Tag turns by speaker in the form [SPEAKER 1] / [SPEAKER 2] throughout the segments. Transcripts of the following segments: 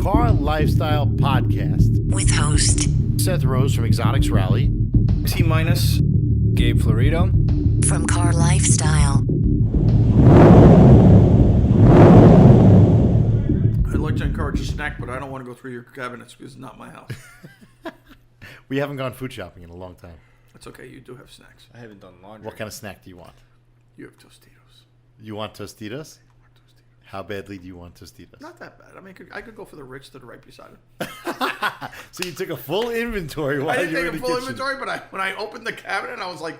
[SPEAKER 1] Car Lifestyle Podcast
[SPEAKER 2] with host
[SPEAKER 1] Seth Rose from Exotics Rally,
[SPEAKER 3] Tminus, Gabe Florido
[SPEAKER 2] from Car Lifestyle.
[SPEAKER 3] I'd like to encourage a snack, but I don't want to go through your cabinets because it's not my house.
[SPEAKER 1] We haven't gone food shopping in a long time.
[SPEAKER 3] That's okay. You do have snacks.
[SPEAKER 4] I haven't done laundry.
[SPEAKER 1] What kind of snack do you want?
[SPEAKER 3] You have Tostitos.
[SPEAKER 1] You want Tostitos? How badly do you want Tostitos?
[SPEAKER 3] Not that bad. I mean, I could go for the Ritz that are right beside it.
[SPEAKER 1] So you took a full inventory while
[SPEAKER 3] I didn't
[SPEAKER 1] you were
[SPEAKER 3] take
[SPEAKER 1] in
[SPEAKER 3] a
[SPEAKER 1] the
[SPEAKER 3] full
[SPEAKER 1] kitchen.
[SPEAKER 3] inventory, but when I opened the cabinet, I was like,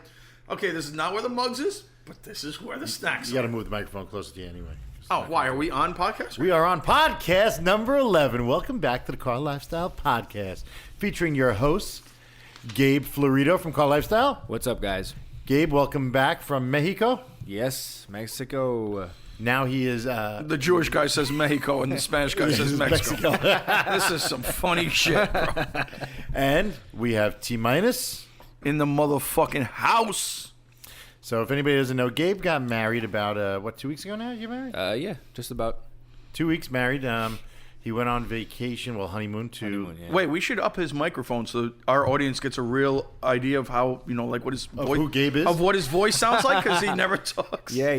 [SPEAKER 3] okay, this is not where the mugs is, but this is where the snacks
[SPEAKER 1] You got
[SPEAKER 3] are.
[SPEAKER 1] to move the microphone closer to you anyway.
[SPEAKER 3] Oh, why? Are we on podcast?
[SPEAKER 1] We are on podcast number 11. Welcome back to the Car Lifestyle Podcast, featuring your hosts, Gabe Florido from Car Lifestyle.
[SPEAKER 4] What's up, guys?
[SPEAKER 1] Gabe, welcome back from Mexico.
[SPEAKER 4] Yes, Mexico.
[SPEAKER 1] Now he is...
[SPEAKER 3] The Jewish guy says Mexico and the Spanish guy says Mexico. This is some funny shit, bro.
[SPEAKER 1] And we have Tminus.
[SPEAKER 3] In the motherfucking house.
[SPEAKER 1] So if anybody doesn't know, Gabe got married about, 2 weeks ago now? You married?
[SPEAKER 4] Yeah, just about.
[SPEAKER 1] 2 weeks married. He went on vacation, honeymoon to...
[SPEAKER 4] Honeymoon, yeah.
[SPEAKER 3] Wait, we should up his microphone so our audience gets a real idea of how, like what his
[SPEAKER 1] Of
[SPEAKER 3] voice...
[SPEAKER 1] who Gabe is?
[SPEAKER 3] Of what his voice sounds like, because he never talks.
[SPEAKER 4] Yeah.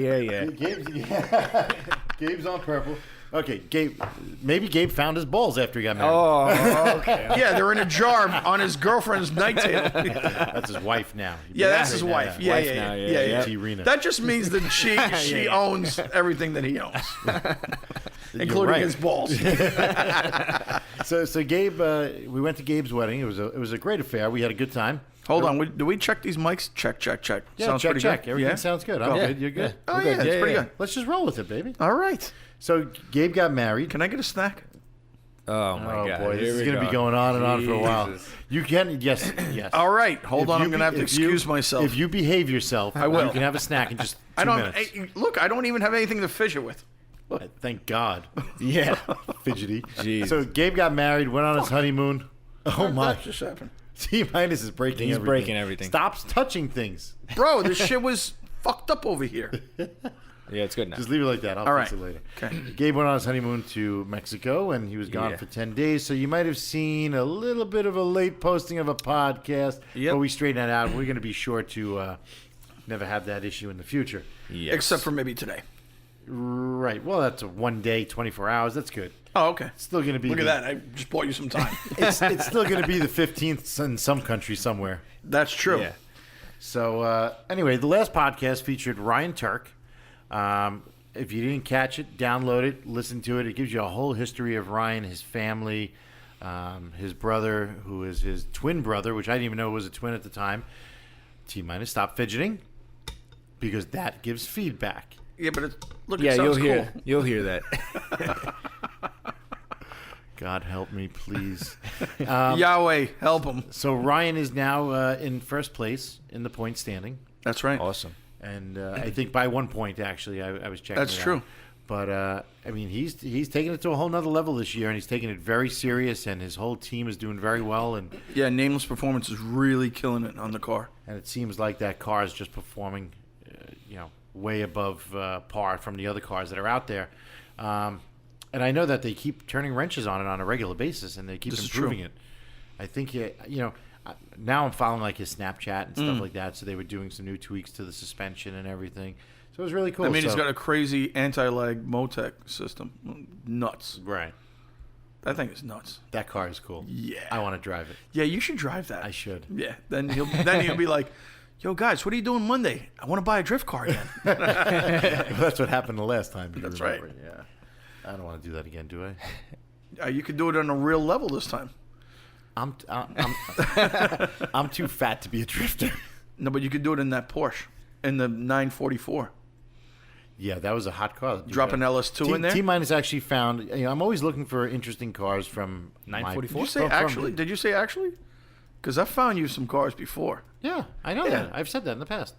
[SPEAKER 1] Gabe's on purple. Okay, Gabe. Maybe Gabe found his balls after he got married.
[SPEAKER 4] Oh, okay.
[SPEAKER 3] Yeah, they're in a jar on his girlfriend's night table.
[SPEAKER 1] That's his wife now.
[SPEAKER 3] Yeah, that's his wife. Yeah,
[SPEAKER 4] Wife
[SPEAKER 3] yeah,
[SPEAKER 4] now,
[SPEAKER 3] yeah,
[SPEAKER 4] yeah,
[SPEAKER 3] yeah.
[SPEAKER 4] yeah.
[SPEAKER 1] T-Rena.
[SPEAKER 3] That just means that she owns everything that he owns, including
[SPEAKER 1] right.
[SPEAKER 3] his balls.
[SPEAKER 1] So Gabe, we went to Gabe's wedding. It was a great affair. We had a good time.
[SPEAKER 3] Hold on, do we check these mics? Check.
[SPEAKER 1] Yeah,
[SPEAKER 3] Sounds
[SPEAKER 1] check.
[SPEAKER 3] pretty good.
[SPEAKER 1] Everything
[SPEAKER 3] Yeah?
[SPEAKER 1] sounds good. I'm
[SPEAKER 4] Yeah.
[SPEAKER 1] good. You're good.
[SPEAKER 4] Yeah.
[SPEAKER 3] Oh
[SPEAKER 4] We're
[SPEAKER 3] yeah,
[SPEAKER 4] good.
[SPEAKER 3] it's pretty good.
[SPEAKER 1] Let's just roll with it, baby.
[SPEAKER 3] All right.
[SPEAKER 1] So Gabe got married.
[SPEAKER 3] Can I get a snack?
[SPEAKER 4] Oh, my
[SPEAKER 1] Oh
[SPEAKER 4] God.
[SPEAKER 1] boy,
[SPEAKER 4] Here
[SPEAKER 1] this is
[SPEAKER 4] we
[SPEAKER 1] going to
[SPEAKER 4] go.
[SPEAKER 1] be going on and on for a while.
[SPEAKER 4] Jesus.
[SPEAKER 1] You can, yes.
[SPEAKER 3] All right. Hold
[SPEAKER 1] If
[SPEAKER 3] on,
[SPEAKER 1] you
[SPEAKER 3] I'm going to have to
[SPEAKER 1] if you-
[SPEAKER 3] excuse myself.
[SPEAKER 1] If you behave yourself,
[SPEAKER 3] I will.
[SPEAKER 1] You can have a snack in just 2
[SPEAKER 3] I don't
[SPEAKER 1] minutes.
[SPEAKER 3] look. I don't even have anything to fidget with.
[SPEAKER 1] Thank God.
[SPEAKER 4] Yeah.
[SPEAKER 1] Fidgety.
[SPEAKER 4] Jeez.
[SPEAKER 1] So Gabe got married, went on his honeymoon. Oh my.
[SPEAKER 3] That just happened,
[SPEAKER 1] T-Minus is breaking
[SPEAKER 4] He's
[SPEAKER 1] everything.
[SPEAKER 4] breaking everything.
[SPEAKER 1] Stops touching things.
[SPEAKER 3] bro. This shit was fucked up over here.
[SPEAKER 4] Yeah, it's good now.
[SPEAKER 1] Just leave it like that. I'll
[SPEAKER 3] All
[SPEAKER 1] fix
[SPEAKER 3] right.
[SPEAKER 1] it later.
[SPEAKER 3] Okay.
[SPEAKER 1] Gabe went on his honeymoon to Mexico, and he was gone
[SPEAKER 4] Yeah.
[SPEAKER 1] for 10 days. So you might have seen a little bit of a late posting of a podcast.
[SPEAKER 3] Yep.
[SPEAKER 1] But we straightened that out. We're going to be sure to never have that issue in the future.
[SPEAKER 4] Yes.
[SPEAKER 3] Except for maybe today.
[SPEAKER 1] Right. Well, that's a 1 day, 24 hours. That's good.
[SPEAKER 3] Oh, okay.
[SPEAKER 1] It's still going to be...
[SPEAKER 3] Look at that. I just bought you some time.
[SPEAKER 1] It's still going to be the 15th in some country somewhere.
[SPEAKER 3] That's true.
[SPEAKER 4] Yeah.
[SPEAKER 1] So, anyway, the last podcast featured Ryan Turk. If you didn't catch it, download it, listen to it. It gives you a whole history of Ryan, his family, his brother, who is his twin brother, which I didn't even know was a twin at the time. T-minus, stop fidgeting, because that gives feedback.
[SPEAKER 3] Yeah, but look,
[SPEAKER 4] Yeah,
[SPEAKER 3] it
[SPEAKER 4] you'll
[SPEAKER 3] sounds
[SPEAKER 4] hear.
[SPEAKER 3] cool.
[SPEAKER 4] You'll hear that.
[SPEAKER 1] God help me, please.
[SPEAKER 3] Yahweh, help him.
[SPEAKER 1] So Ryan is now in first place in the point standing.
[SPEAKER 3] That's right.
[SPEAKER 4] Awesome.
[SPEAKER 1] And I think by 1 point, actually, I was checking.
[SPEAKER 3] That's
[SPEAKER 1] it out.
[SPEAKER 3] true.
[SPEAKER 1] But I mean, he's taking it to a whole nother level this year, and he's taking it very serious. And his whole team is doing very well. And
[SPEAKER 3] Yeah, Nameless Performance is really killing it on the car.
[SPEAKER 1] it seems like that car is just performing, way above par from the other cars that are out there. And I know that they keep turning wrenches on it on a regular basis, and they keep
[SPEAKER 3] This is
[SPEAKER 1] improving
[SPEAKER 3] true.
[SPEAKER 1] it. I think now I'm following like his Snapchat and stuff like that. So they were doing some new tweaks to the suspension and everything. So it was really cool.
[SPEAKER 3] I mean, he's
[SPEAKER 1] So-
[SPEAKER 3] got a crazy anti-lag Motec system. Nuts.
[SPEAKER 1] right.
[SPEAKER 3] That thing is nuts.
[SPEAKER 1] That car is cool.
[SPEAKER 3] Yeah.
[SPEAKER 1] I want to drive it.
[SPEAKER 3] Yeah, you should drive that.
[SPEAKER 1] I should.
[SPEAKER 3] Yeah. Then he'll be like, "Yo, guys, what are you doing Monday? I want to buy a drift car again."
[SPEAKER 1] That's what happened the last time.
[SPEAKER 3] That's right.
[SPEAKER 1] Yeah. I don't want to do that again, do I?
[SPEAKER 3] You could do it on a real level this time.
[SPEAKER 1] I'm too fat to be a drifter.
[SPEAKER 3] No, but you could do it in that Porsche, in the 944.
[SPEAKER 1] Yeah, that was a hot car.
[SPEAKER 3] Drop an LS2 in there.
[SPEAKER 1] T-minus actually found. I'm always looking for interesting cars from
[SPEAKER 4] 944?
[SPEAKER 3] Did you say actually? Did you say actually? Because I found you some cars before,
[SPEAKER 1] Yeah, I know
[SPEAKER 3] Yeah.
[SPEAKER 1] that. I've said that in the past.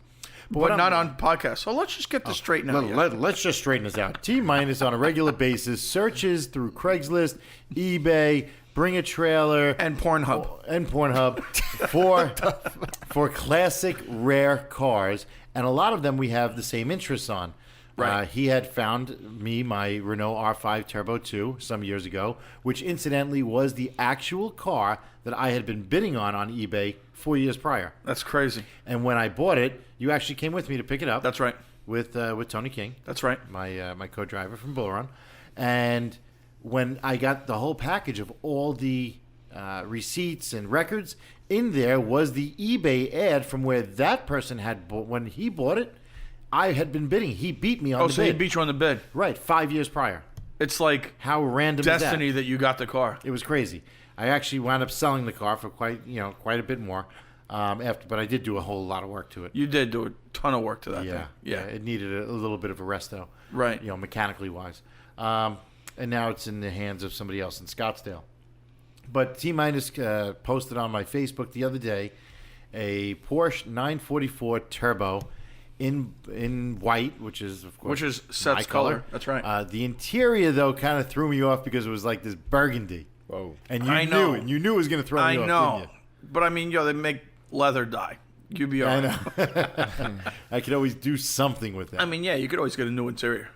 [SPEAKER 3] but not on podcast. So let's just get this straightened out. here.
[SPEAKER 1] Let's just straighten this out. T-minus on a regular basis searches through Craigslist, eBay, Bring a Trailer,
[SPEAKER 3] And Pornhub.
[SPEAKER 1] for classic rare cars, and a lot of them we have the same interests on.
[SPEAKER 3] Right.
[SPEAKER 1] He had found me my Renault R5 Turbo 2 some years ago, which incidentally was the actual car that I had been bidding on eBay 4 years prior.
[SPEAKER 3] That's crazy.
[SPEAKER 1] And when I bought it, you actually came with me to pick it up.
[SPEAKER 3] That's right.
[SPEAKER 1] With Tony King.
[SPEAKER 3] That's right.
[SPEAKER 1] My co-driver from Bull Run. And when I got the whole package of all the receipts and records, in there was the eBay ad from where that person had bought. When he bought it, I had been bidding. He beat me on the bid.
[SPEAKER 3] Oh, so he beat you on the bid.
[SPEAKER 1] Right, 5 years prior.
[SPEAKER 3] It's like
[SPEAKER 1] How random
[SPEAKER 3] destiny
[SPEAKER 1] is
[SPEAKER 3] that you got the car.
[SPEAKER 1] It was crazy. I actually wound up selling the car for quite a bit more. But I did do a whole lot of work to it.
[SPEAKER 3] You did do a ton of work to that thing.
[SPEAKER 1] Yeah. It needed a little bit of a resto.
[SPEAKER 3] Right.
[SPEAKER 1] Mechanically wise. And now it's in the hands of somebody else in Scottsdale. But T-Minus posted on my Facebook the other day a Porsche 944 Turbo in white, which is of course
[SPEAKER 3] Seth's
[SPEAKER 1] my
[SPEAKER 3] color. That's right.
[SPEAKER 1] The interior though kind of threw me off because it was like this burgundy.
[SPEAKER 4] Whoa.
[SPEAKER 1] And
[SPEAKER 3] I know.
[SPEAKER 1] you knew it was going to throw me
[SPEAKER 3] I
[SPEAKER 1] off.
[SPEAKER 3] know.
[SPEAKER 1] Didn't you?
[SPEAKER 3] But I mean, they make leather dye. You'd be all
[SPEAKER 1] I
[SPEAKER 3] right.
[SPEAKER 1] know. I could always do something with that.
[SPEAKER 3] I mean, yeah, you could always get a new interior.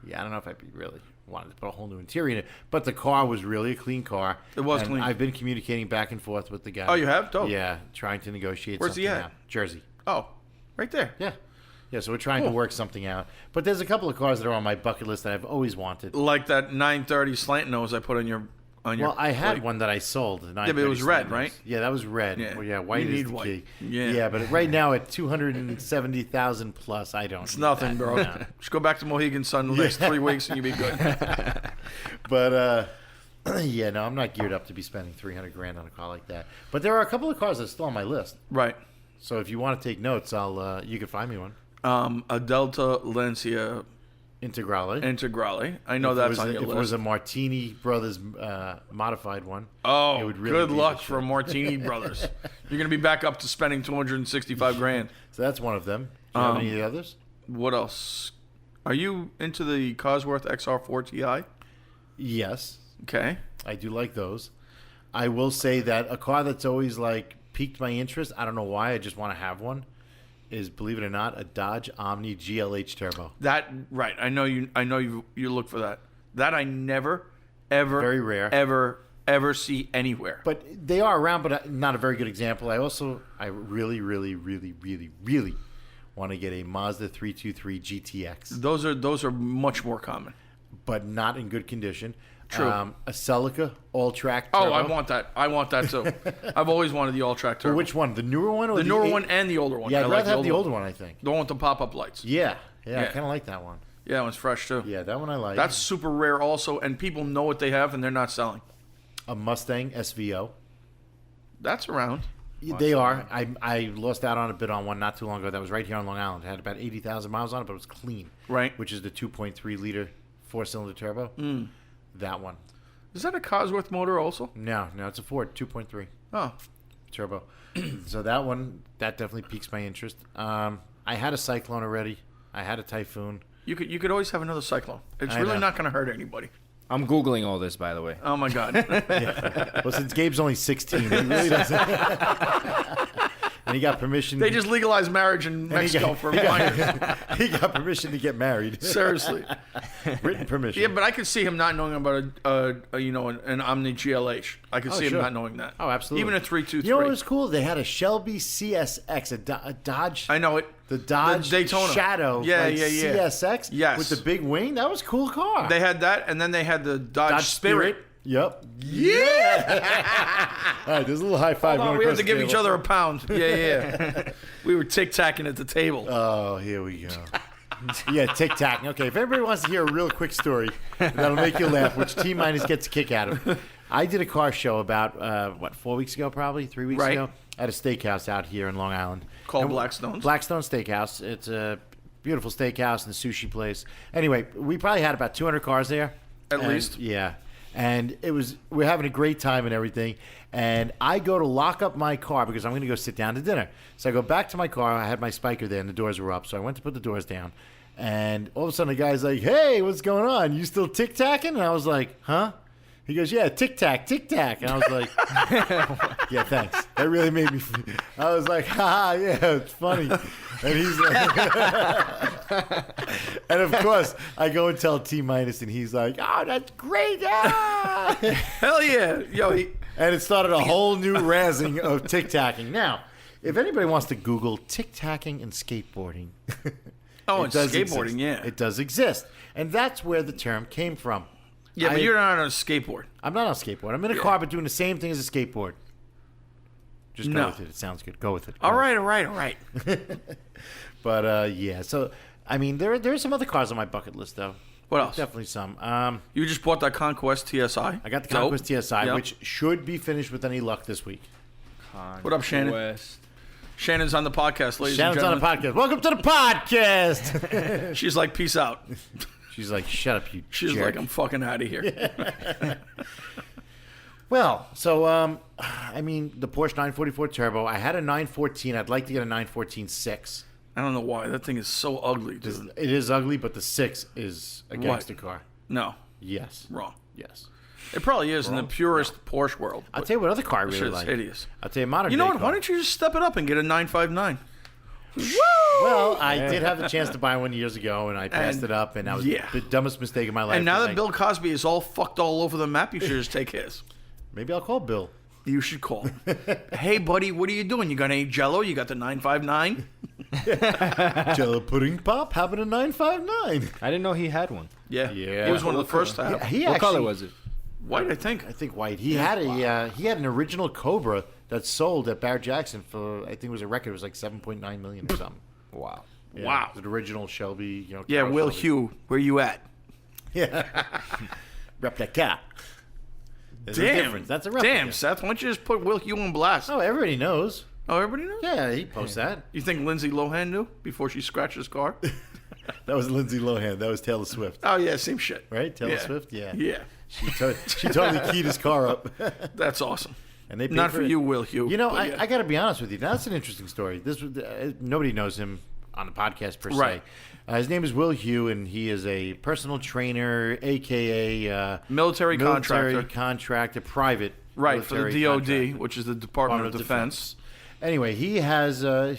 [SPEAKER 1] Yeah, I don't know if I'd be really wanted to put a whole new interior in it, but the car was really a clean car.
[SPEAKER 3] It was
[SPEAKER 1] and
[SPEAKER 3] clean.
[SPEAKER 1] I've been communicating back and forth with the guy.
[SPEAKER 3] Oh, you have? Dope.
[SPEAKER 1] Yeah, trying to negotiate.
[SPEAKER 3] Where's
[SPEAKER 1] something
[SPEAKER 3] he at?
[SPEAKER 1] out. Jersey.
[SPEAKER 3] Oh, right there.
[SPEAKER 1] Yeah, so we're trying to work something out. But there's a couple of cars that are on my bucket list that I've always wanted.
[SPEAKER 3] Like that 930 slant nose I put on your.
[SPEAKER 1] Well, I had
[SPEAKER 3] plate.
[SPEAKER 1] one that I sold.
[SPEAKER 3] Yeah, but it was red, right?
[SPEAKER 1] Yeah, that was red.
[SPEAKER 3] Yeah.
[SPEAKER 1] Well, yeah, white
[SPEAKER 3] You
[SPEAKER 1] is
[SPEAKER 3] need
[SPEAKER 1] the
[SPEAKER 3] white.
[SPEAKER 1] key.
[SPEAKER 3] Yeah.
[SPEAKER 1] But right now at 270,000 plus, I don't.
[SPEAKER 3] It's
[SPEAKER 1] need
[SPEAKER 3] nothing,
[SPEAKER 1] that.
[SPEAKER 3] bro.
[SPEAKER 1] No.
[SPEAKER 3] Just go back to Mohegan Sun the next 3 weeks and you'll be good.
[SPEAKER 1] But no, I'm not geared up to be spending $300,000 on a car like that. But there are a couple of cars that are still on my list.
[SPEAKER 3] Right.
[SPEAKER 1] So if you want to take notes, you can find me one.
[SPEAKER 3] A Delta Lancia
[SPEAKER 1] Integrale.
[SPEAKER 3] I know that's on your
[SPEAKER 1] If
[SPEAKER 3] list.
[SPEAKER 1] it was a Martini Brothers modified one,
[SPEAKER 3] Oh,
[SPEAKER 1] it would really
[SPEAKER 3] good
[SPEAKER 1] be
[SPEAKER 3] luck
[SPEAKER 1] the
[SPEAKER 3] for
[SPEAKER 1] shit.
[SPEAKER 3] Martini Brothers. You're going to be back up to spending $265,000.
[SPEAKER 1] So that's one of them. Do you have any of the others?
[SPEAKER 3] What else? Are you into the Cosworth XR4 Ti?
[SPEAKER 1] Yes,
[SPEAKER 3] Okay.
[SPEAKER 1] I do like those. I will say that a car that's always like piqued my interest, I don't know why, I just want to have one, is, believe it or not, a Dodge Omni GLH Turbo.
[SPEAKER 3] That right. I know you look for that. That I never ever
[SPEAKER 1] Very rare.
[SPEAKER 3] ever see anywhere.
[SPEAKER 1] But they are around, but not a very good example. I really want to get a Mazda 323 GTX,
[SPEAKER 3] Those are much more common.
[SPEAKER 1] but not in good condition.
[SPEAKER 3] True.
[SPEAKER 1] A Celica all-track Turbo.
[SPEAKER 3] Oh, I want that. I want that too. I've always wanted the all-track turbo.
[SPEAKER 1] Well, which one? The newer one or
[SPEAKER 3] the newer
[SPEAKER 1] eight-
[SPEAKER 3] one and the older one.
[SPEAKER 1] Yeah, I'd
[SPEAKER 3] I
[SPEAKER 1] rather
[SPEAKER 3] like
[SPEAKER 1] have the older one, I think.
[SPEAKER 3] The one with the pop-up lights.
[SPEAKER 1] Yeah, I
[SPEAKER 3] Yeah.
[SPEAKER 1] kind of like that one.
[SPEAKER 3] Yeah, that one's fresh too.
[SPEAKER 1] Yeah, that one I like.
[SPEAKER 3] That's super rare also, and people know what they have and they're not selling.
[SPEAKER 1] a Mustang SVO.
[SPEAKER 3] That's around.
[SPEAKER 1] They are. I lost out on a bid on one not too long ago that was right here on Long Island. It had about 80,000 miles on it, but it was clean.
[SPEAKER 3] Right.
[SPEAKER 1] Which is the 2.3 liter four-cylinder turbo. That one.
[SPEAKER 3] Is that a Cosworth motor also?
[SPEAKER 1] No, it's a Ford 2.3
[SPEAKER 3] Oh.
[SPEAKER 1] turbo. So that one, that definitely piques my interest. I had a Cyclone already. I had a Typhoon.
[SPEAKER 3] You could always have another Cyclone. It's
[SPEAKER 1] I
[SPEAKER 3] really
[SPEAKER 1] know.
[SPEAKER 3] not going to hurt anybody.
[SPEAKER 4] I'm Googling all this, by the way.
[SPEAKER 3] Oh my God.
[SPEAKER 1] Well, since Gabe's only 16, he really doesn't. And he got permission.
[SPEAKER 3] They just legalized marriage in Mexico for minors.
[SPEAKER 1] He got permission to get married.
[SPEAKER 3] Seriously.
[SPEAKER 1] Written permission.
[SPEAKER 3] Yeah, but I could see him not knowing about an Omni GLH. I could see
[SPEAKER 1] sure.
[SPEAKER 3] him not knowing that.
[SPEAKER 1] Oh, absolutely.
[SPEAKER 3] Even a 323.
[SPEAKER 1] You know what was cool? They had a Shelby CSX, a Dodge.
[SPEAKER 3] I know it.
[SPEAKER 1] The Dodge
[SPEAKER 3] The Daytona.
[SPEAKER 1] Shadow.
[SPEAKER 3] Yeah,
[SPEAKER 1] like
[SPEAKER 3] yeah.
[SPEAKER 1] CSX.
[SPEAKER 3] Yes.
[SPEAKER 1] With the big wing. That was a cool car.
[SPEAKER 3] They had that, and then they had the Dodge Spirit.
[SPEAKER 1] Yep.
[SPEAKER 3] Yeah.
[SPEAKER 1] All right, there's a little high five.
[SPEAKER 3] Oh,
[SPEAKER 1] going
[SPEAKER 3] we had
[SPEAKER 1] across
[SPEAKER 3] to
[SPEAKER 1] the
[SPEAKER 3] give
[SPEAKER 1] table.
[SPEAKER 3] each other a pound. Yeah. We were tic-tacking at the table.
[SPEAKER 1] Oh, here we go. Yeah, tic-tac. Okay, if everybody wants to hear a real quick story that'll make you laugh, which T-Minus gets a kick out of. I did a car show about, 4 weeks ago, probably 3 weeks
[SPEAKER 3] Right.
[SPEAKER 1] ago, at a steakhouse out here in Long Island.
[SPEAKER 3] Called
[SPEAKER 1] And-
[SPEAKER 3] Blackstone's?
[SPEAKER 1] Blackstone Steakhouse. It's a beautiful steakhouse and sushi place. Anyway, we probably had about 200 cars there.
[SPEAKER 3] At
[SPEAKER 1] And-
[SPEAKER 3] least.
[SPEAKER 1] Yeah. And we're having a great time and everything. And I go to lock up my car because I'm going to go sit down to dinner. So I go back to my car. I had my spiker there and the doors were up. So I went to put the doors down. And all of a sudden the guy's like, "Hey, what's going on? You still tic-tacking?" And I was like, "Huh?" He goes, yeah, tic tac, and I was like, yeah, thanks. That really made me. I was like, yeah, it's funny. And he's like, and of course, I go and tell Tminus, and he's like, oh, that's great, yeah.
[SPEAKER 3] Hell yeah, yo.
[SPEAKER 1] And it started a whole new razzing of tic tacking. Now, if anybody wants to Google tic tacking and skateboarding,
[SPEAKER 3] Oh,
[SPEAKER 1] it
[SPEAKER 3] and
[SPEAKER 1] does
[SPEAKER 3] skateboarding,
[SPEAKER 1] exist.
[SPEAKER 3] yeah.
[SPEAKER 1] It does exist. And that's where the term came from.
[SPEAKER 3] Yeah, but you're not on a skateboard.
[SPEAKER 1] I'm not on a skateboard. I'm in a car, but doing the same thing as a skateboard. Just go with it. It sounds good. Go with it.
[SPEAKER 3] All right.
[SPEAKER 1] But, yeah. So, I mean, there are some other cars on my bucket list, though.
[SPEAKER 3] What else?
[SPEAKER 1] Definitely some.
[SPEAKER 3] You just bought that Conquest TSI.
[SPEAKER 1] I got the Conquest TSI,
[SPEAKER 3] Yep.
[SPEAKER 1] which should be finished with any luck this week.
[SPEAKER 3] What up, Shannon? Shannon's on the podcast, ladies
[SPEAKER 1] Shannon's
[SPEAKER 3] and
[SPEAKER 1] on
[SPEAKER 3] gentlemen.
[SPEAKER 1] the podcast. Welcome to the podcast.
[SPEAKER 3] She's like, peace out.
[SPEAKER 1] She's like, shut up, you
[SPEAKER 3] She's
[SPEAKER 1] jerk.
[SPEAKER 3] like, I'm fucking out of here.
[SPEAKER 1] Well, so, I mean, the Porsche 944 Turbo. I had a 914. I'd like to get a 914-6.
[SPEAKER 3] I don't know why. That thing is so ugly, dude.
[SPEAKER 1] It is ugly, but the 6 is a gangster car.
[SPEAKER 3] No.
[SPEAKER 1] Yes.
[SPEAKER 3] Wrong.
[SPEAKER 1] Yes.
[SPEAKER 3] It probably is in the purest Porsche world.
[SPEAKER 1] I'll tell you what other car I really
[SPEAKER 3] Shit's
[SPEAKER 1] like.
[SPEAKER 3] hideous.
[SPEAKER 1] I'll tell you a modern
[SPEAKER 3] You know
[SPEAKER 1] day
[SPEAKER 3] what?
[SPEAKER 1] car.
[SPEAKER 3] Why don't you just step it up and get a 959?
[SPEAKER 1] Well, I did have the chance to buy one years ago, and I passed
[SPEAKER 3] And-
[SPEAKER 1] it up, and that was
[SPEAKER 3] yeah.
[SPEAKER 1] the dumbest mistake of my life.
[SPEAKER 3] And now
[SPEAKER 1] 'cause
[SPEAKER 3] that Bill Cosby is all fucked all over the map, you should just take his.
[SPEAKER 1] Maybe I'll call Bill.
[SPEAKER 3] You should call him. Hey, buddy, what are you doing? You got any Jello? You got the 959?
[SPEAKER 1] Jello pudding pop? How about a 959?
[SPEAKER 4] I didn't know he had one.
[SPEAKER 3] Yeah.
[SPEAKER 1] Yeah.
[SPEAKER 3] He was one of the first to have.
[SPEAKER 1] He
[SPEAKER 4] What
[SPEAKER 1] actually,
[SPEAKER 4] color was it?
[SPEAKER 3] White, I think.
[SPEAKER 1] I think white. He had he had an original Cobra that sold at Barrett Jackson for, I think it was a record. It was like $7.9 million or something.
[SPEAKER 4] Wow.
[SPEAKER 1] Yeah,
[SPEAKER 3] Wow.
[SPEAKER 1] it was an original Shelby. You know.
[SPEAKER 3] Yeah,
[SPEAKER 1] Carl
[SPEAKER 3] Will
[SPEAKER 1] Shelby.
[SPEAKER 3] Hugh, where you at?
[SPEAKER 1] Replica. There's a
[SPEAKER 3] Damn.
[SPEAKER 1] difference. That's a replica.
[SPEAKER 3] Damn, Seth, why don't you just put Will Hugh on blast?
[SPEAKER 1] Oh, everybody knows.
[SPEAKER 3] Oh, everybody knows?
[SPEAKER 1] Yeah, he posts that.
[SPEAKER 3] You think Lindsay Lohan knew before she scratched his car?
[SPEAKER 1] That was Lindsay Lohan. That was Taylor Swift.
[SPEAKER 3] Oh, yeah, same shit.
[SPEAKER 1] Right? Taylor
[SPEAKER 3] Yeah.
[SPEAKER 1] Swift? Yeah.
[SPEAKER 3] Yeah.
[SPEAKER 1] She totally keyed his car up.
[SPEAKER 3] That's awesome.
[SPEAKER 1] And they paid
[SPEAKER 3] Not for
[SPEAKER 1] it.
[SPEAKER 3] you, Will Hugh.
[SPEAKER 1] You know,
[SPEAKER 3] but yeah.
[SPEAKER 1] I got to be honest with you. That's an interesting story. This was nobody knows him on the podcast per se.
[SPEAKER 3] Right.
[SPEAKER 1] His name is Will Hugh, and he is a personal trainer, aka
[SPEAKER 3] Military contractor.
[SPEAKER 1] private.
[SPEAKER 3] Right, for the
[SPEAKER 1] military
[SPEAKER 3] DOD,
[SPEAKER 1] contractor.
[SPEAKER 3] which is the Department of Defense.
[SPEAKER 1] Anyway, he has a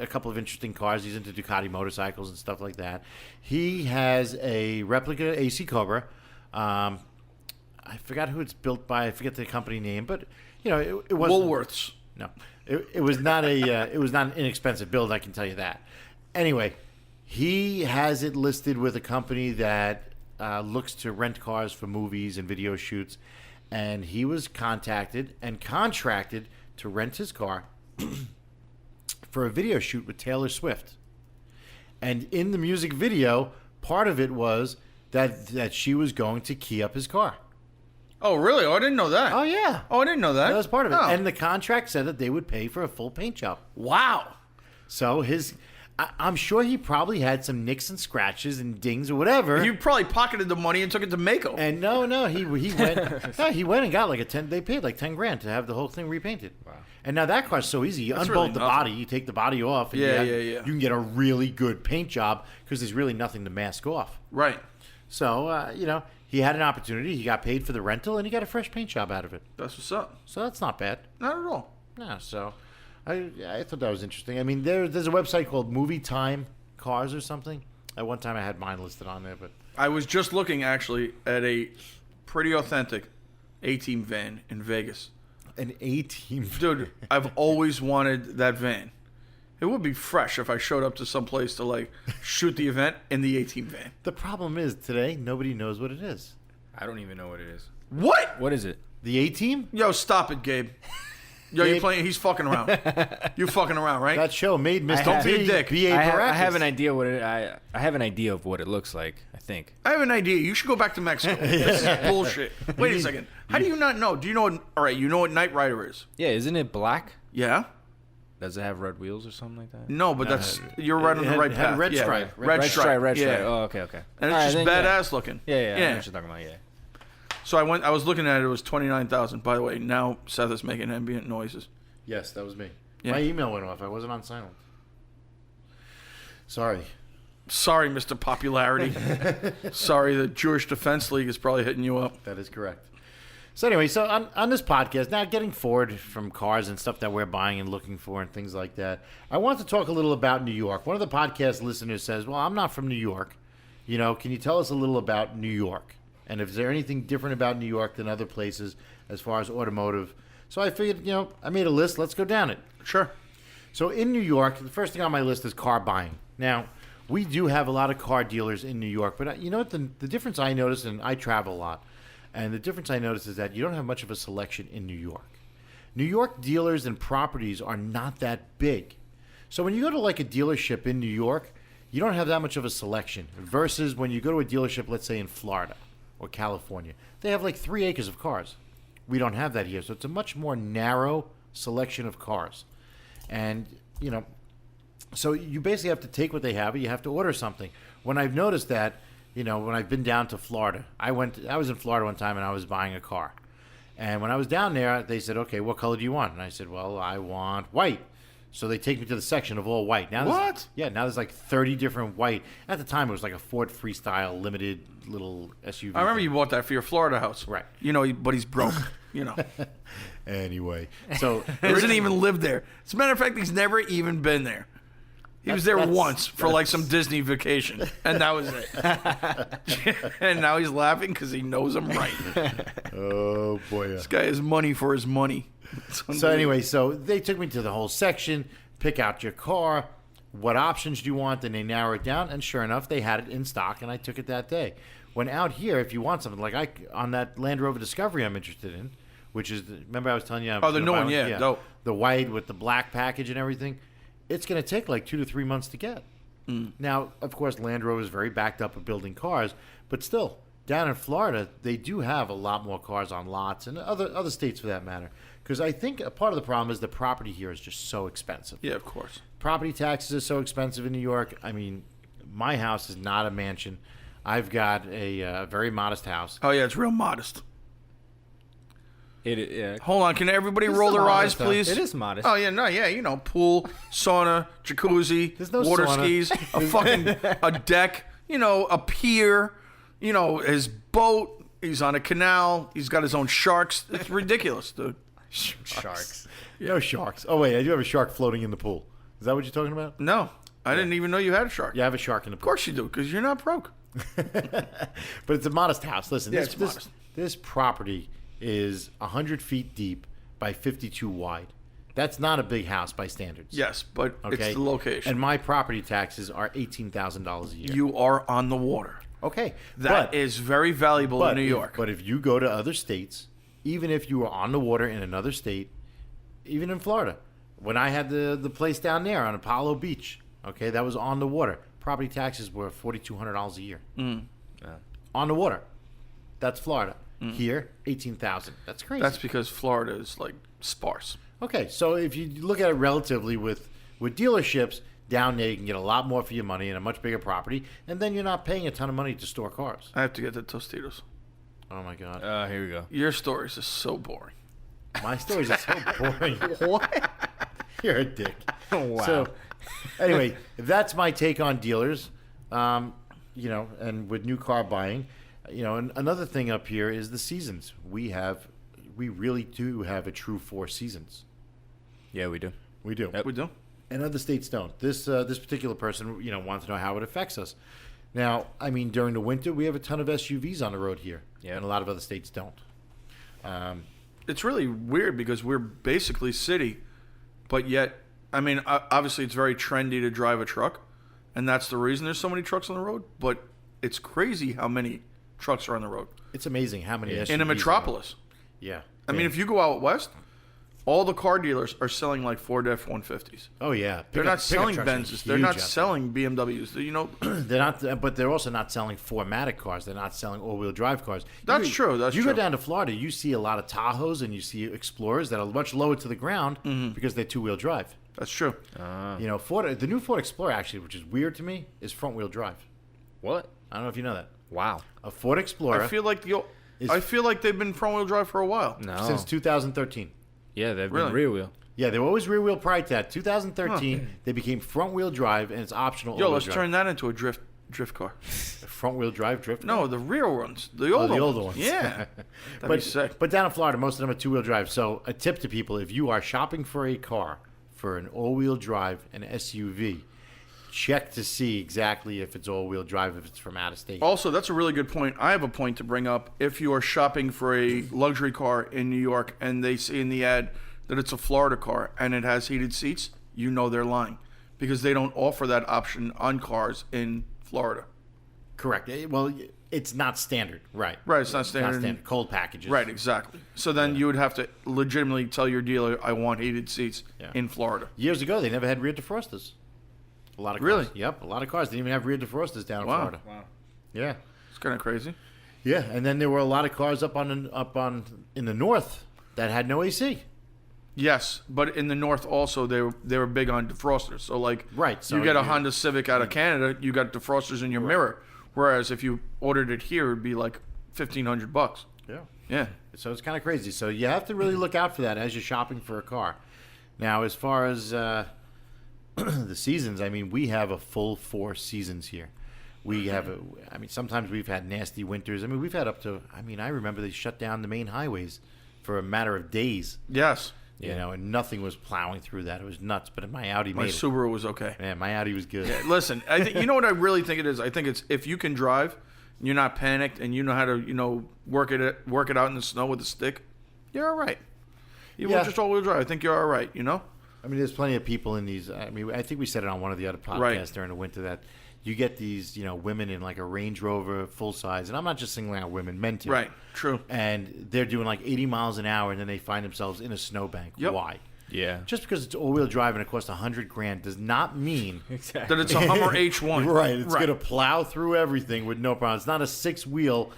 [SPEAKER 1] couple of interesting cars. He's into Ducati motorcycles and stuff like that. He has a replica AC Cobra. I forgot who it's built by. I forget the company name, but you know it wasn't
[SPEAKER 3] Woolworths.
[SPEAKER 1] No, it was not it was not an inexpensive build. I can tell you that. Anyway, he has it listed with a company that looks to rent cars for movies and video shoots, and he was contacted and contracted to rent his car for a video shoot with Taylor Swift. And in the music video, part of it was that she was going to key up his car.
[SPEAKER 3] Oh, really? Oh, I didn't know that.
[SPEAKER 1] Oh yeah,
[SPEAKER 3] Oh, I didn't know that.
[SPEAKER 1] that was part of it.
[SPEAKER 3] Oh.
[SPEAKER 1] And the contract said that they would pay for a full paint job.
[SPEAKER 3] Wow.
[SPEAKER 1] So I'm sure he probably had some nicks and scratches and dings or whatever.
[SPEAKER 3] You probably pocketed the money and took it to Mako.
[SPEAKER 1] And no, he went. No, he went and got like a 10. They paid like $10,000 to have the whole thing repainted. Wow. And now that car's so easy. You
[SPEAKER 3] That's
[SPEAKER 1] unbolt
[SPEAKER 3] really
[SPEAKER 1] the
[SPEAKER 3] nothing.
[SPEAKER 1] body, you take the body off. And
[SPEAKER 3] Yeah,
[SPEAKER 1] you
[SPEAKER 3] yeah.
[SPEAKER 1] can get a really good paint job because there's really nothing to mask off.
[SPEAKER 3] Right.
[SPEAKER 1] So he had an opportunity. He got paid for the rental, and he got a fresh paint job out of it.
[SPEAKER 3] That's what's up.
[SPEAKER 1] So that's not bad.
[SPEAKER 3] Not at all.
[SPEAKER 1] No, so I thought that was interesting. I mean, there's a website called Movie Time Cars or something. At one time, I had mine listed on there, but
[SPEAKER 3] I was just looking, actually, at a pretty authentic A-Team van in Vegas.
[SPEAKER 1] an A-Team.
[SPEAKER 3] Dude, I've always wanted that van. It would be fresh if I showed up to some place to, like, shoot the event in the A-Team van.
[SPEAKER 1] The problem is today nobody knows what it is.
[SPEAKER 4] I don't even know what it is.
[SPEAKER 3] What?
[SPEAKER 4] What is it?
[SPEAKER 1] The A-Team?
[SPEAKER 3] Yo, stop it, Gabe. Yo, you
[SPEAKER 1] Gabe.
[SPEAKER 3] playing? He's fucking around. You fucking around, right?
[SPEAKER 1] That show made Mr.
[SPEAKER 3] Don't be a dick.
[SPEAKER 1] B.A.
[SPEAKER 4] I
[SPEAKER 1] Baracus.
[SPEAKER 4] have an idea what it. I have an idea of what it looks like. I think.
[SPEAKER 3] I have an idea. You should go back to Mexico. This is bullshit. Wait a second. How do you not know? Do you know what... All right, you know what Knight Rider is?
[SPEAKER 4] Yeah, isn't it black?
[SPEAKER 3] Yeah?
[SPEAKER 4] Does it have red wheels or something like that?
[SPEAKER 3] No, but that's... You're right on
[SPEAKER 1] it
[SPEAKER 3] the
[SPEAKER 1] had-
[SPEAKER 3] right
[SPEAKER 1] had
[SPEAKER 3] path.
[SPEAKER 1] red
[SPEAKER 3] Yeah.
[SPEAKER 1] stripe.
[SPEAKER 3] Red stripe.
[SPEAKER 4] Red
[SPEAKER 3] yeah.
[SPEAKER 4] stripe. Oh, okay.
[SPEAKER 3] And it's
[SPEAKER 4] All right,
[SPEAKER 3] just
[SPEAKER 4] then,
[SPEAKER 3] badass looking.
[SPEAKER 4] Yeah, I know what you're talking about. Yeah.
[SPEAKER 3] So I was looking at it. It was 29,000. By the way, now Seth is making ambient noises.
[SPEAKER 1] Yes, that was me.
[SPEAKER 3] Yeah.
[SPEAKER 1] My email went off. I wasn't on silent. Sorry.
[SPEAKER 3] Sorry, Mr. Popularity. Sorry, the Jewish Defense League is probably hitting you up.
[SPEAKER 1] That is correct. So anyway, so on this podcast, now getting forward from cars and stuff that we're buying and looking for and things like that, I want to talk a little about New York. One of the podcast listeners says, well, I'm not from New York. You know, can you tell us a little about New York? And is there anything different about New York than other places as far as automotive? So I figured, you know, I made a list. Let's go down it.
[SPEAKER 3] Sure.
[SPEAKER 1] So in New York, the first thing on my list is car buying. Now, we do have a lot of car dealers in New York, but you know what the difference I noticed, and I travel a lot, and the difference I noticed is that you don't have much of a selection in New York. New York dealers and properties are not that big. So when you go to like a dealership in New York, you don't have that much of a selection versus when you go to a dealership, let's say in Florida or California. They have like 3 acres of cars. We don't have that here. So it's a much more narrow selection of cars. And, you know, so you basically have to take what they have, and you have to order something. When I've noticed that, you know, when I've been down to Florida, I was in Florida one time and I was buying a car. And when I was down there, they said, okay, what color do you want? And I said, well, I want white. So they take me to the section of all white. Now
[SPEAKER 3] What?
[SPEAKER 1] Yeah, now there's like 30 different white. At the time, it was like a Ford Freestyle limited little SUV.
[SPEAKER 3] I remember you bought that for your Florida house.
[SPEAKER 1] Right.
[SPEAKER 3] You know, but he's broke. You know.
[SPEAKER 1] Anyway, so
[SPEAKER 3] He doesn't even live there. As a matter of fact, he's never even been there. He was there once for like some Disney vacation, and that was it. And now he's laughing because he knows I'm right.
[SPEAKER 1] oh boy.
[SPEAKER 3] This guy has money for his money.
[SPEAKER 1] So anyway, so they took me to the whole section, pick out your car, what options do you want, and they narrow it down, and sure enough, they had it in stock, and I took it that day. When out here, if you want something, like on that Land Rover Discovery I'm interested in, which is, remember I was telling you?
[SPEAKER 3] Oh, the new one, yeah, dope.
[SPEAKER 1] The white with the black package and everything, it's going to take like 2 to 3 months to get. Now, of course, Land Rover is very backed up at building cars, but still, down in Florida, they do have a lot more cars on lots, and other states for that matter. Because I think a part of the problem is the property here is just so expensive.
[SPEAKER 3] Yeah, of course.
[SPEAKER 1] Property taxes are so expensive in New York. I mean, my house is not a mansion. I've got a very modest house.
[SPEAKER 3] Oh, yeah, it's real modest.
[SPEAKER 4] Yeah.
[SPEAKER 3] Hold on, can everybody
[SPEAKER 1] This
[SPEAKER 3] roll
[SPEAKER 1] is
[SPEAKER 3] their eyes,
[SPEAKER 1] modest, huh?
[SPEAKER 3] please?
[SPEAKER 4] It is modest.
[SPEAKER 3] Oh, yeah, no, yeah, you know, pool, sauna, jacuzzi,
[SPEAKER 1] There's no
[SPEAKER 3] water
[SPEAKER 1] sauna.
[SPEAKER 3] skis, a deck, you know, a pier, you know, his boat, he's on a canal, he's got his own sharks. It's ridiculous, dude.
[SPEAKER 1] Sharks. No sharks. Oh, wait, I do have a shark floating in the pool. Is that what you're talking about?
[SPEAKER 3] No, I didn't even know you had a shark.
[SPEAKER 1] Yeah, I have a shark in the
[SPEAKER 3] Of
[SPEAKER 1] pool.
[SPEAKER 3] course you do, because you're not broke.
[SPEAKER 1] But it's a modest house. Listen,
[SPEAKER 3] Yeah,
[SPEAKER 1] this,
[SPEAKER 3] it's
[SPEAKER 1] this,
[SPEAKER 3] modest.
[SPEAKER 1] this property is 100 feet deep by 52 wide. That's not a big house by standards.
[SPEAKER 3] Yes, but
[SPEAKER 1] Okay.
[SPEAKER 3] it's the location.
[SPEAKER 1] And my property taxes are $18,000 a year.
[SPEAKER 3] You are on the water.
[SPEAKER 1] Okay.
[SPEAKER 3] That is very valuable in New York.
[SPEAKER 1] But if you go to other states, even if you are on the water in another state, even in Florida, when I had the place down there on Apollo Beach, okay, that was on the water. Property taxes were $4,200 a year. On the water. That's Florida. Here, $18,000. That's crazy.
[SPEAKER 3] That's because Florida is like sparse.
[SPEAKER 1] Okay, so if you look at it relatively with dealerships, down there you can get a lot more for your money and a much bigger property, and then you're not paying a ton of money to store cars.
[SPEAKER 3] I have to get the Tostitos.
[SPEAKER 1] Oh my God.
[SPEAKER 4] Here we go.
[SPEAKER 3] Your stories are so boring.
[SPEAKER 1] My stories are so boring.
[SPEAKER 3] What?
[SPEAKER 1] You're a dick.
[SPEAKER 4] Wow.
[SPEAKER 1] So, anyway, that's my take on dealers. You know, and with new car buying, you know, and another thing up here is the seasons. We really do have a true 4 seasons.
[SPEAKER 4] Yeah, we do.
[SPEAKER 1] We do.
[SPEAKER 4] Yep.
[SPEAKER 3] We do?
[SPEAKER 1] And other states don't. This particular person, you know, wants to know how it affects us. Now, I mean, during the winter, we have a ton of SUVs on the road here,
[SPEAKER 4] Yeah.
[SPEAKER 1] and a lot of other states don't.
[SPEAKER 3] It's really weird because we're basically city, but yet, I mean, obviously it's very trendy to drive a truck, and that's the reason there's so many trucks on the road, but it's crazy how many trucks are on the road.
[SPEAKER 1] It's amazing how many SUVs
[SPEAKER 3] In a metropolis.
[SPEAKER 1] Yeah.
[SPEAKER 3] I mean, if you go out west, all the car dealers are selling like Ford F-150s.
[SPEAKER 1] Oh yeah,
[SPEAKER 3] They're not selling Benzes. They're not selling BMWs. You know,
[SPEAKER 1] They're not, but they're also not selling 4MATIC cars. They're not selling all-wheel drive cars.
[SPEAKER 3] That's true, that's
[SPEAKER 1] you
[SPEAKER 3] true.
[SPEAKER 1] go down to Florida, you see a lot of Tahoes and you see Explorers that are much lower to the ground because they're two-wheel drive.
[SPEAKER 3] that's true.
[SPEAKER 1] You know, the new Ford Explorer actually, which is weird to me, is front-wheel drive.
[SPEAKER 4] What?
[SPEAKER 1] I don't know if you know that.
[SPEAKER 4] Wow.
[SPEAKER 1] A Ford Explorer
[SPEAKER 3] I feel like they've been front-wheel drive for a while.
[SPEAKER 4] No.
[SPEAKER 1] since 2013.
[SPEAKER 4] Yeah, they've
[SPEAKER 3] Really?
[SPEAKER 4] been rear wheel.
[SPEAKER 1] Yeah, they were always rear-wheel prior to that. 2013, they became front-wheel drive, and it's optional.
[SPEAKER 3] Yo,
[SPEAKER 1] all-wheel
[SPEAKER 3] let's
[SPEAKER 1] drive.
[SPEAKER 3] turn that into a drift drift car.
[SPEAKER 1] Front-wheel drive drift?
[SPEAKER 3] No, the rear ones. The older,
[SPEAKER 1] ones.
[SPEAKER 3] Yeah. That'd be sick.
[SPEAKER 1] But down in Florida, most of them are two-wheel drive. So a tip to people, if you are shopping for a car, for an all-wheel drive, an SUV, check to see exactly if it's all-wheel drive, if it's from out of state.
[SPEAKER 3] Also, that's a really good point. I have a point to bring up. If you are shopping for a luxury car in New York and they see in the ad that it's a Florida car and it has heated seats, you know they're lying because they don't offer that option on cars in Florida.
[SPEAKER 1] Correct. Well, it's not standard. Right.
[SPEAKER 3] Right, it's not standard.
[SPEAKER 1] Not standard. Cold packages.
[SPEAKER 3] Right, exactly. So then you would have to legitimately tell your dealer, I want heated seats in Florida.
[SPEAKER 1] Years ago, they never had rear defrosters. A lot of cars.
[SPEAKER 3] Really?
[SPEAKER 1] Yep, a lot of cars didn't even have rear defrosters down in Florida.
[SPEAKER 4] Wow.
[SPEAKER 1] Yeah.
[SPEAKER 3] It's kind of crazy.
[SPEAKER 1] Yeah, and then there were a lot of cars up on in the north that had no AC.
[SPEAKER 3] Yes, but in the north also they were big on defrosters. So like
[SPEAKER 1] Right, so
[SPEAKER 3] you get a
[SPEAKER 1] you-
[SPEAKER 3] Honda Civic out of Canada, you got defrosters in your mirror. Whereas if you ordered it here, it'd be like $1,500.
[SPEAKER 1] Yeah.
[SPEAKER 3] Yeah.
[SPEAKER 1] So it's kind of crazy. So you have to really look out for that as you're shopping for a car. Now, as far as the seasons, I mean, we have a full 4 seasons here. We have, sometimes we've had nasty winters. I mean, we've had up to, I remember they shut down the main highways for a matter of days.
[SPEAKER 3] Yes.
[SPEAKER 1] You know, and nothing was plowing through that. It was nuts. But my Audi
[SPEAKER 3] My
[SPEAKER 1] made it.
[SPEAKER 3] Subaru was okay.
[SPEAKER 1] Man, my Audi was good.
[SPEAKER 3] Yeah, listen, I think you know what I really think it is. I think it's if you can drive, you're not panicked, and you know how to work it out in the snow with a stick. You're all right. Even with just all-wheel drive, I think you're all right. You know.
[SPEAKER 1] I mean, there's plenty of people in these. I mean, I think we said it on one of the other podcasts
[SPEAKER 3] Right.
[SPEAKER 1] during the winter that you get these, women in like a Range Rover full size, and I'm not just singling out women, men too.
[SPEAKER 3] Right. True.
[SPEAKER 1] And they're doing like 80 miles an hour, and then they find themselves in a snowbank.
[SPEAKER 3] Yep.
[SPEAKER 1] Why?
[SPEAKER 4] Yeah.
[SPEAKER 1] Just because it's all-wheel drive and it costs $100,000 does not mean
[SPEAKER 4] Exactly.
[SPEAKER 3] That it's a Hummer H1.
[SPEAKER 1] right. It's going to plow through everything with no problem. It's not a six-wheel,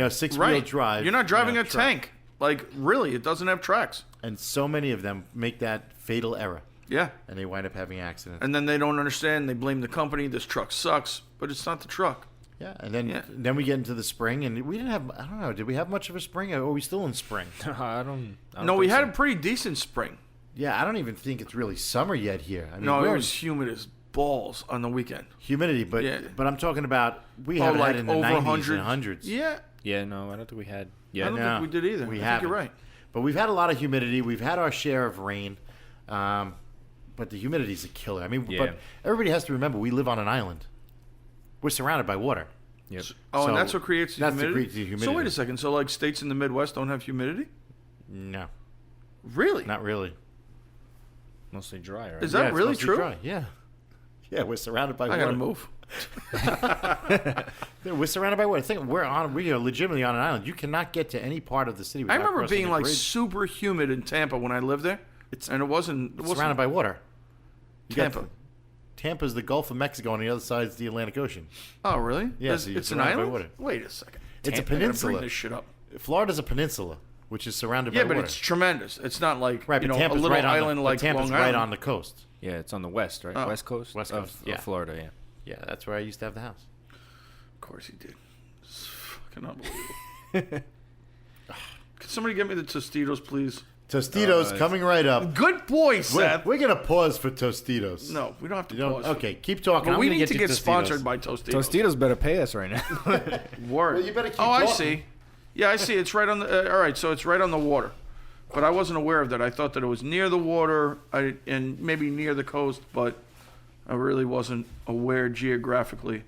[SPEAKER 1] six-wheel drive.
[SPEAKER 3] You're not driving a
[SPEAKER 1] truck.
[SPEAKER 3] tank. Like really, it doesn't have tracks.
[SPEAKER 1] And so many of them make that fatal error,
[SPEAKER 3] Yeah.
[SPEAKER 1] and they wind up having accidents.
[SPEAKER 3] And then they don't understand. They blame the company. This truck sucks, but it's not the truck.
[SPEAKER 1] Yeah, and then we get into the spring, and we didn't have. I don't know. Did we have much of a spring? Or are we still in spring?
[SPEAKER 4] I don't
[SPEAKER 3] No, we
[SPEAKER 4] think
[SPEAKER 3] had
[SPEAKER 4] so.
[SPEAKER 3] a pretty decent spring.
[SPEAKER 1] Yeah, I don't even think it's really summer yet here. I mean,
[SPEAKER 3] No,
[SPEAKER 1] we're
[SPEAKER 3] it
[SPEAKER 1] in
[SPEAKER 3] was humid as balls on the weekend.
[SPEAKER 1] humidity, but
[SPEAKER 3] Yeah.
[SPEAKER 1] but I'm talking about we haven't
[SPEAKER 3] like
[SPEAKER 1] had in the
[SPEAKER 3] over
[SPEAKER 1] 90s
[SPEAKER 3] 100.
[SPEAKER 1] and hundreds.
[SPEAKER 3] Yeah,
[SPEAKER 4] Yeah, no, I don't think we had.
[SPEAKER 3] I
[SPEAKER 4] Yeah,
[SPEAKER 3] don't
[SPEAKER 1] No,
[SPEAKER 3] think we did either.
[SPEAKER 1] we
[SPEAKER 3] I think
[SPEAKER 1] haven't.
[SPEAKER 3] you're right.
[SPEAKER 1] But we've had a lot of humidity. We've had our share of rain, but the humidity's a killer. I mean,
[SPEAKER 4] Yeah.
[SPEAKER 1] but everybody has to remember we live on an island. We're surrounded by water.
[SPEAKER 4] Yep.
[SPEAKER 3] Oh,
[SPEAKER 1] So
[SPEAKER 3] and that's what creates the
[SPEAKER 1] that's what
[SPEAKER 3] humidity?
[SPEAKER 1] creates the
[SPEAKER 3] So wait
[SPEAKER 1] humidity.
[SPEAKER 3] a second. So like states in the Midwest don't have humidity?
[SPEAKER 1] No,
[SPEAKER 3] Really?
[SPEAKER 1] not really.
[SPEAKER 4] Mostly dry, right?
[SPEAKER 3] Is that
[SPEAKER 1] Yeah, it's
[SPEAKER 3] really
[SPEAKER 1] mostly
[SPEAKER 3] true?
[SPEAKER 1] dry. Yeah. Yeah, we're surrounded by
[SPEAKER 3] I
[SPEAKER 1] water.
[SPEAKER 3] gotta move.
[SPEAKER 1] Yeah, we're surrounded by water. Think we are legitimately on an island. You cannot get to any part of the city.
[SPEAKER 3] I
[SPEAKER 1] Without
[SPEAKER 3] remember
[SPEAKER 1] crossing
[SPEAKER 3] being
[SPEAKER 1] a
[SPEAKER 3] like
[SPEAKER 1] bridge.
[SPEAKER 3] super humid in Tampa when I lived there, and it wasn't.
[SPEAKER 1] surrounded by water. You got
[SPEAKER 3] Tampa.
[SPEAKER 1] Tampa's the Gulf of Mexico, and the other side is the Atlantic Ocean.
[SPEAKER 3] Oh, really?
[SPEAKER 1] Yeah,
[SPEAKER 3] It's,
[SPEAKER 1] so you're
[SPEAKER 3] it's an
[SPEAKER 1] surrounded by
[SPEAKER 3] island.
[SPEAKER 1] water.
[SPEAKER 3] Wait a second.
[SPEAKER 1] It's a
[SPEAKER 3] Tampa, I gotta
[SPEAKER 1] peninsula.
[SPEAKER 3] Bring this shit up.
[SPEAKER 1] Florida's a peninsula, which is surrounded
[SPEAKER 3] Yeah,
[SPEAKER 1] by
[SPEAKER 3] but
[SPEAKER 1] water.
[SPEAKER 3] it's tremendous. It's not like
[SPEAKER 1] right,
[SPEAKER 3] you
[SPEAKER 1] but
[SPEAKER 3] know a
[SPEAKER 1] Tampa's
[SPEAKER 3] little
[SPEAKER 1] right on
[SPEAKER 3] island
[SPEAKER 1] the,
[SPEAKER 3] like
[SPEAKER 1] but Tampa's
[SPEAKER 3] Long
[SPEAKER 1] right
[SPEAKER 3] Island.
[SPEAKER 1] on the coast.
[SPEAKER 4] Yeah, it's on the west, right?
[SPEAKER 3] Oh.
[SPEAKER 4] West coast.
[SPEAKER 1] West
[SPEAKER 4] of-
[SPEAKER 1] coast, yeah.
[SPEAKER 4] of Florida. Yeah.
[SPEAKER 1] Yeah, that's where I used to have the house.
[SPEAKER 3] Of course he did. It's fucking unbelievable. Can somebody get me the Tostitos, please?
[SPEAKER 1] Tostitos coming right up.
[SPEAKER 3] Good boy, Seth.
[SPEAKER 1] We're gonna pause for Tostitos.
[SPEAKER 3] No, we don't have to
[SPEAKER 1] You don't-
[SPEAKER 3] pause.
[SPEAKER 1] okay, keep talking.
[SPEAKER 3] But
[SPEAKER 1] I'm
[SPEAKER 3] we
[SPEAKER 1] gonna
[SPEAKER 3] need to
[SPEAKER 1] you
[SPEAKER 3] get
[SPEAKER 1] Tostitos.
[SPEAKER 3] sponsored by Tostitos.
[SPEAKER 4] Tostitos better pay us right now.
[SPEAKER 3] Word.
[SPEAKER 1] Well, you better keep
[SPEAKER 3] Oh, I
[SPEAKER 1] talking.
[SPEAKER 3] see. Yeah, I see. It's right on the. All right, so it's right on the water. But I wasn't aware of that. I thought that it was near the water and maybe near the coast, but I really wasn't aware geographically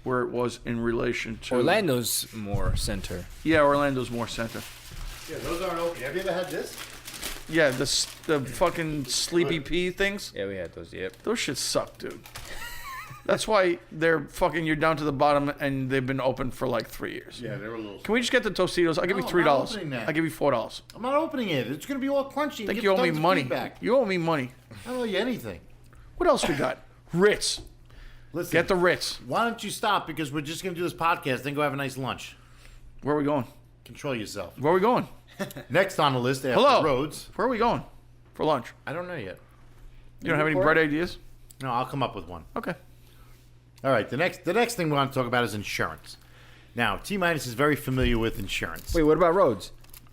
[SPEAKER 3] where it was in relation to
[SPEAKER 4] Orlando's more center.
[SPEAKER 3] Yeah, Orlando's more center.
[SPEAKER 1] Yeah, those aren't open. Have you ever had this?
[SPEAKER 3] Yeah, the fucking sleepy pea things.
[SPEAKER 4] Yeah, we had those. Yep.
[SPEAKER 3] Those shit suck, dude. That's why they're fucking. You're down to the bottom, and they've been open for like 3 years.
[SPEAKER 1] Yeah, they were a little.
[SPEAKER 3] Can we just get the Tostitos? I'll give you
[SPEAKER 1] No, I'm
[SPEAKER 3] $3.
[SPEAKER 1] not opening that.
[SPEAKER 3] I'll give you $4.
[SPEAKER 1] I'm not opening it. It's gonna be all crunchy.
[SPEAKER 3] I think you owe me money. You owe me money.
[SPEAKER 1] I don't owe you anything.
[SPEAKER 3] What else we got? Ritz.
[SPEAKER 1] Listen,
[SPEAKER 3] Get the Ritz.
[SPEAKER 1] why don't you stop? Because we're just gonna do this podcast, then go have a nice lunch.
[SPEAKER 3] Where are we going?
[SPEAKER 1] Control yourself.
[SPEAKER 3] Where are we going?
[SPEAKER 1] Next on the list after
[SPEAKER 3] Hello.
[SPEAKER 1] roads.
[SPEAKER 3] Where are we going for lunch?
[SPEAKER 1] I don't know yet.
[SPEAKER 3] You don't have any bright ideas?
[SPEAKER 1] No, I'll come up with one.
[SPEAKER 3] Okay.
[SPEAKER 1] All right. The next thing we want to talk about is insurance. Now, T-Minus is very familiar with insurance.
[SPEAKER 4] Wait, what about roads?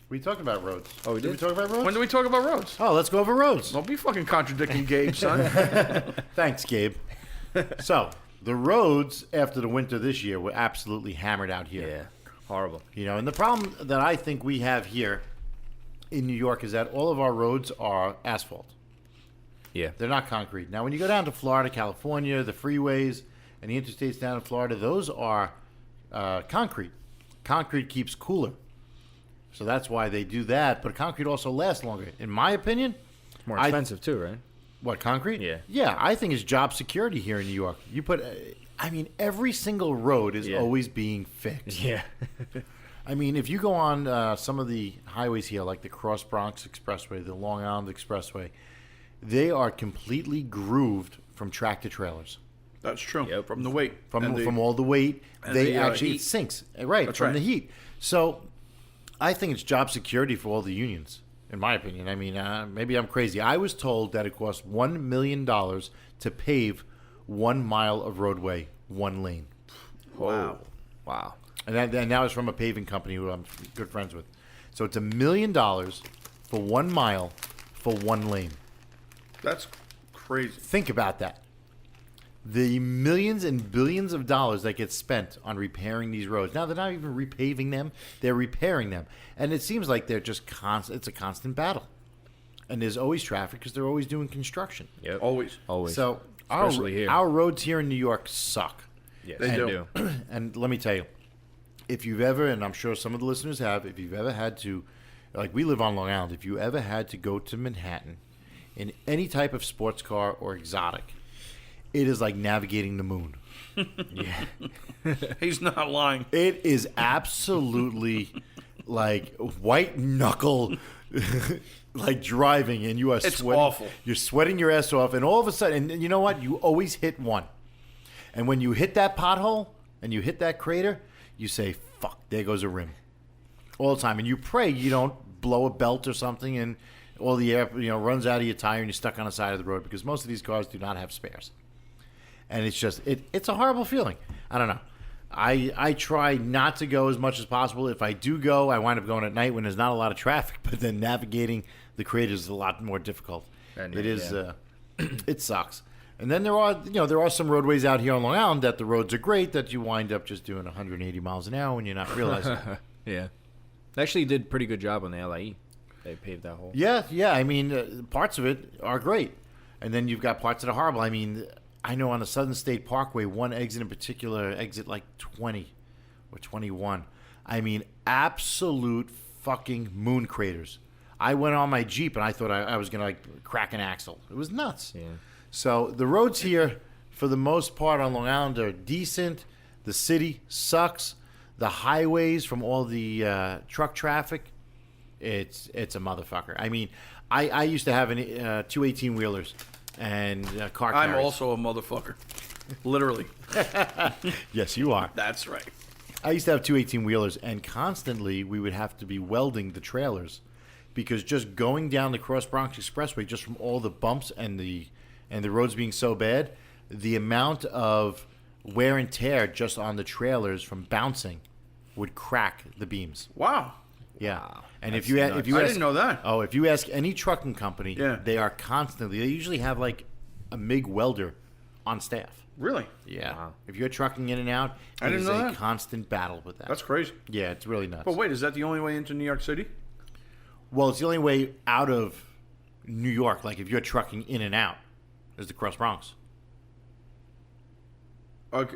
[SPEAKER 1] We talked about roads.
[SPEAKER 4] Oh, we
[SPEAKER 1] Did we
[SPEAKER 4] did?
[SPEAKER 1] talk about roads?
[SPEAKER 3] When do we talk about roads?
[SPEAKER 1] Oh, let's go over roads.
[SPEAKER 3] Don't be fucking contradicting Gabe, son.
[SPEAKER 1] Thanks, Gabe. So, The roads after the winter this year were absolutely hammered out here.
[SPEAKER 4] Yeah, horrible.
[SPEAKER 1] You know, and the problem that I think we have here in New York is that all of our roads are asphalt.
[SPEAKER 4] Yeah,
[SPEAKER 1] They're not concrete. Now, when you go down to Florida, California, the freeways and the interstates down in Florida, those are concrete. Concrete keeps cooler. So that's why they do that. But concrete also lasts longer. In my opinion,
[SPEAKER 4] more expensive too, right?
[SPEAKER 1] what, concrete?
[SPEAKER 4] Yeah.
[SPEAKER 1] Yeah, I think it's job security here in New York. You put, I mean, every single road is
[SPEAKER 4] Yeah.
[SPEAKER 1] always being fixed.
[SPEAKER 4] Yeah,
[SPEAKER 1] I mean, if you go on some of the highways here, like the Cross Bronx Expressway, the Long Island Expressway, they are completely grooved from tractor trailers.
[SPEAKER 3] That's true.
[SPEAKER 4] Yep.
[SPEAKER 3] From the weight.
[SPEAKER 1] From
[SPEAKER 3] And the-
[SPEAKER 1] from all the weight,
[SPEAKER 3] and
[SPEAKER 1] they
[SPEAKER 3] the,
[SPEAKER 1] actually
[SPEAKER 3] heat.
[SPEAKER 1] it sinks right
[SPEAKER 3] That's
[SPEAKER 1] from
[SPEAKER 3] right.
[SPEAKER 1] the heat. So, I think it's job security for all the unions, in my opinion. I mean, maybe I'm crazy. I was told that it costs $1 million to pave 1 mile of roadway, one lane,
[SPEAKER 3] Wow.
[SPEAKER 4] wow.
[SPEAKER 1] and that was from a paving company who I'm good friends with. So it's $1 million for 1 mile for one lane.
[SPEAKER 3] That's crazy.
[SPEAKER 1] Think about that. The millions and billions of dollars that get spent on repairing these roads. Now, they're not even repaving them. They're repairing them. And it seems like they're just constant. It's a constant battle. And there's always traffic because they're always doing construction.
[SPEAKER 4] Yep,
[SPEAKER 3] Always.
[SPEAKER 4] always.
[SPEAKER 1] So
[SPEAKER 4] Especially here.
[SPEAKER 1] our roads here in New York suck.
[SPEAKER 4] yes,
[SPEAKER 3] They do.
[SPEAKER 1] And let me tell you, if you've ever, and I'm sure some of the listeners have, if you've ever had to, like we live on Long Island, if you ever had to go to Manhattan in any type of sports car or exotic, it is like navigating the moon.
[SPEAKER 4] Yeah,
[SPEAKER 3] He's not lying.
[SPEAKER 1] It is absolutely like white knuckle, like driving, and you are
[SPEAKER 3] It's
[SPEAKER 1] sweating.
[SPEAKER 3] awful.
[SPEAKER 1] You're sweating your ass off, and all of a sudden, and you know what? You always hit one. And when you hit that pothole and you hit that crater, you say, "Fuck!" There goes a rim. All the time, and you pray you don't blow a belt or something, and all the air runs out of your tire, and you're stuck on the side of the road because most of these cars do not have spares. And it's just it's a horrible feeling. I don't know. I try not to go as much as possible. If I do go, I wind up going at night when there's not a lot of traffic. But then navigating the craters is a lot more difficult.
[SPEAKER 4] At
[SPEAKER 1] It
[SPEAKER 4] night,
[SPEAKER 1] is.
[SPEAKER 4] yeah.
[SPEAKER 1] It sucks. And then there are some roadways out here on Long Island that the roads are great that you wind up just doing 180 miles an hour when you're not realizing. it.
[SPEAKER 4] yeah. They actually did a pretty good job on the LIE. They paved that whole.
[SPEAKER 1] Yeah. I mean, parts of it are great, and then you've got parts that are horrible. I mean, I know on the Southern State Parkway, one exit in particular, exit like 20 or 21. I mean, absolute fucking moon craters. I went on my Jeep and I thought I was going to crack an axle. It was nuts.
[SPEAKER 4] Yeah.
[SPEAKER 1] So the roads here, for the most part on Long Island, are decent. The city sucks. The highways from all the truck traffic, it's a motherfucker. I mean, I used to have two 18-wheelers and car
[SPEAKER 3] I'm
[SPEAKER 1] carriers.
[SPEAKER 3] also a motherfucker. Literally.
[SPEAKER 1] Yes, you are.
[SPEAKER 3] That's right.
[SPEAKER 1] I used to have two 18-wheelers, and constantly we would have to be welding the trailers because just going down the Cross Bronx Expressway, just from all the bumps and the roads being so bad, the amount of wear and tear just on the trailers from bouncing would crack the beams.
[SPEAKER 3] Wow.
[SPEAKER 1] Yeah, and
[SPEAKER 4] That's
[SPEAKER 1] if you
[SPEAKER 4] nuts.
[SPEAKER 1] if you
[SPEAKER 3] I
[SPEAKER 1] ask,
[SPEAKER 3] didn't know that.
[SPEAKER 1] Oh, if you ask any trucking company,
[SPEAKER 3] Yeah.
[SPEAKER 1] they are constantly. They usually have like a MIG welder on staff.
[SPEAKER 3] Really?
[SPEAKER 1] Yeah,
[SPEAKER 4] Wow.
[SPEAKER 1] if you're trucking in and out,
[SPEAKER 3] I
[SPEAKER 1] it
[SPEAKER 3] didn't
[SPEAKER 1] is
[SPEAKER 3] know
[SPEAKER 1] a
[SPEAKER 3] that.
[SPEAKER 1] constant battle with that.
[SPEAKER 3] That's crazy.
[SPEAKER 1] Yeah, it's really nuts.
[SPEAKER 3] But wait, is that the only way into New York City?
[SPEAKER 1] Well, it's the only way out of New York. Like if you're trucking in and out, is the Cross Bronx.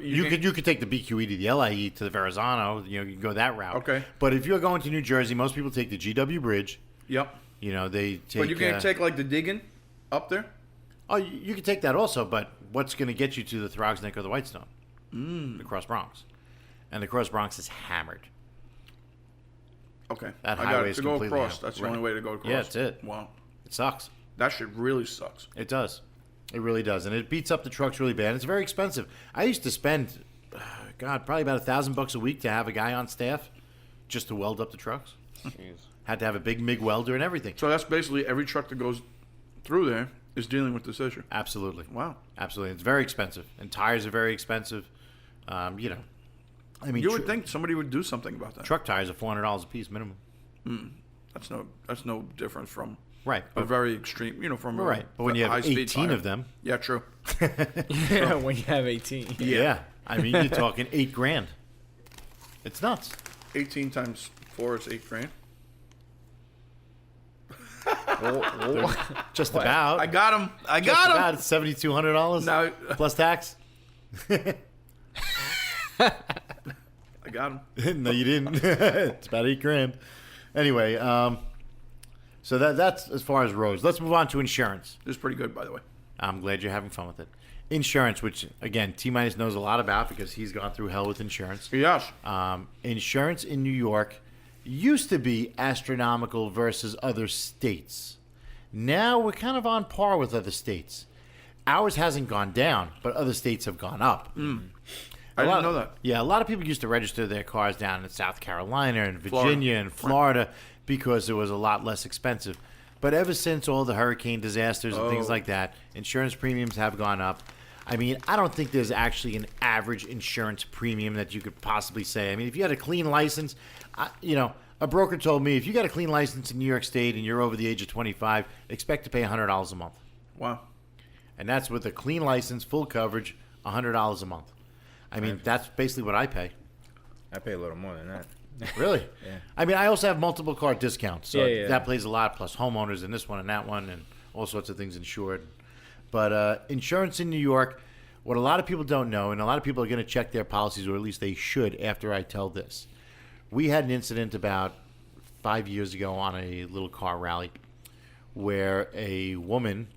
[SPEAKER 1] You could take the BQE to the LIE to the Verrazano. You can go that route.
[SPEAKER 3] Okay.
[SPEAKER 1] But if you're going to New Jersey, most people take the GW Bridge.
[SPEAKER 3] Yep.
[SPEAKER 1] They take.
[SPEAKER 3] But you can't take like the digging up there?
[SPEAKER 1] Oh, you can take that also, but what's going to get you to the Throgsneck or the Whitestone? The Cross Bronx. And the Cross Bronx is hammered.
[SPEAKER 3] Okay.
[SPEAKER 1] That
[SPEAKER 3] I got
[SPEAKER 1] highway
[SPEAKER 3] it.
[SPEAKER 1] is
[SPEAKER 3] To go
[SPEAKER 1] completely
[SPEAKER 3] across.
[SPEAKER 1] out.
[SPEAKER 3] That's the
[SPEAKER 1] Right.
[SPEAKER 3] only way to go across.
[SPEAKER 1] Yeah, that's it.
[SPEAKER 3] Wow.
[SPEAKER 1] It sucks.
[SPEAKER 3] That shit really sucks.
[SPEAKER 1] It does. It really does. And it beats up the trucks really bad. It's very expensive. I used to spend, probably about $1,000 a week to have a guy on staff just to weld up the trucks.
[SPEAKER 4] Jeez.
[SPEAKER 1] Had to have a big MIG welder and everything.
[SPEAKER 3] So that's basically every truck that goes through there is dealing with this issue.
[SPEAKER 1] Absolutely.
[SPEAKER 3] Wow.
[SPEAKER 1] Absolutely. It's very expensive. And tires are very expensive. I mean,
[SPEAKER 3] You would think somebody would do something about that.
[SPEAKER 1] truck tires are $400 a piece minimum.
[SPEAKER 3] That's no different from
[SPEAKER 1] Right.
[SPEAKER 3] a very extreme, from
[SPEAKER 1] Right. But when you have
[SPEAKER 3] high-speed
[SPEAKER 1] 18
[SPEAKER 3] tire.
[SPEAKER 1] of them.
[SPEAKER 3] Yeah, true.
[SPEAKER 4] Yeah, when you have 18.
[SPEAKER 1] Yeah. I mean, you're talking $8,000. It's nuts.
[SPEAKER 3] 18 times 4 is $8,000.
[SPEAKER 1] Just about.
[SPEAKER 3] I got him. I
[SPEAKER 1] Just
[SPEAKER 3] got him.
[SPEAKER 1] about. It's $7,200
[SPEAKER 3] No.
[SPEAKER 1] plus tax.
[SPEAKER 3] I got him.
[SPEAKER 1] No, you didn't. It's about $8,000. Anyway, so that's as far as roads. Let's move on to insurance.
[SPEAKER 3] This is pretty good, by the way.
[SPEAKER 1] I'm glad you're having fun with it. Insurance, which again Tminus knows a lot about because he's gone through hell with insurance.
[SPEAKER 3] Yes.
[SPEAKER 1] Insurance in New York used to be astronomical versus other states. Now we're kind of on par with other states. Ours hasn't gone down, but other states have gone up.
[SPEAKER 3] I didn't know that.
[SPEAKER 1] Yeah, a lot of people used to register their cars down in South Carolina and Virginia and Florida because it was a lot less expensive. But ever since all the hurricane disasters and things like that, insurance premiums have gone up. I mean, I don't think there's actually an average insurance premium that you could possibly say. I mean, if you had a clean license, a broker told me if you got a clean license in New York State and you're over the age of 25, expect to pay $100 a month.
[SPEAKER 3] Wow.
[SPEAKER 1] And that's with a clean license, full coverage, $100 a month. I mean, that's basically what I pay.
[SPEAKER 4] I pay a little more than that.
[SPEAKER 1] Really?
[SPEAKER 4] Yeah.
[SPEAKER 1] I mean, I also have multiple car discounts, so
[SPEAKER 4] Yeah.
[SPEAKER 1] that plays a lot, plus homeowners and this one and that one and all sorts of things insured. But insurance in New York, what a lot of people don't know, and a lot of people are going to check their policies, or at least they should after I tell this. We had an incident about 5 years ago on a little car rally where a woman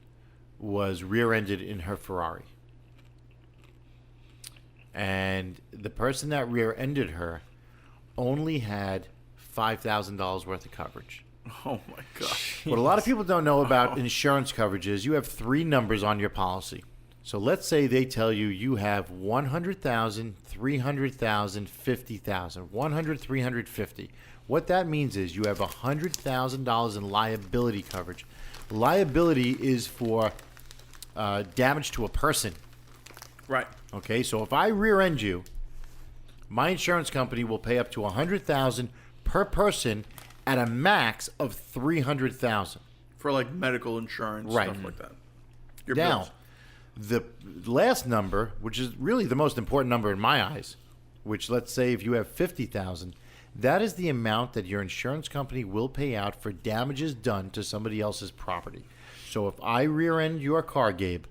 [SPEAKER 1] was rear-ended in her Ferrari. And the person that rear-ended her only had $5,000 worth of coverage.
[SPEAKER 3] Oh, my gosh.
[SPEAKER 1] What a lot of people don't know about insurance coverage is you have 3 numbers on your policy. So let's say they tell you you have 100,000, 300,000, 50,000, 100, 350. What that means is you have $100,000 in liability coverage. Liability is for damage to a person.
[SPEAKER 3] Right.
[SPEAKER 1] Okay, so if I rear-end you, my insurance company will pay up to $100,000 per person at a max of $300,000.
[SPEAKER 3] For like medical insurance,
[SPEAKER 1] Right.
[SPEAKER 3] stuff like that. Your
[SPEAKER 1] Now,
[SPEAKER 3] bills.
[SPEAKER 1] the last number, which is really the most important number in my eyes, which let's say if you have $50,000, that is the amount that your insurance company will pay out for damages done to somebody else's property. So if I rear-end your car, Gabe,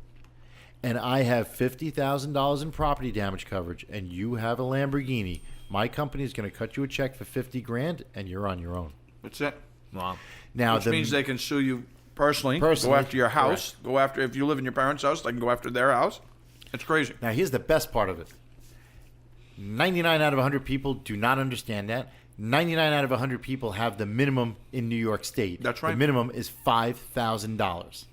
[SPEAKER 1] and I have $50,000 in property damage coverage, and you have a Lamborghini, my company is going to cut you a check for $50,000, and you're on your own.
[SPEAKER 3] That's it.
[SPEAKER 4] Wow.
[SPEAKER 1] Now,
[SPEAKER 3] Which means they can sue you personally,
[SPEAKER 1] Personally,
[SPEAKER 3] go after your house, go after, if you live in your parents' house, they can go after their house. It's crazy.
[SPEAKER 1] Now, here's the best part of it. 99 out of 100 people do not understand that. 99 out of 100 people have the minimum in New York State.
[SPEAKER 3] That's right.
[SPEAKER 1] The minimum is $5,000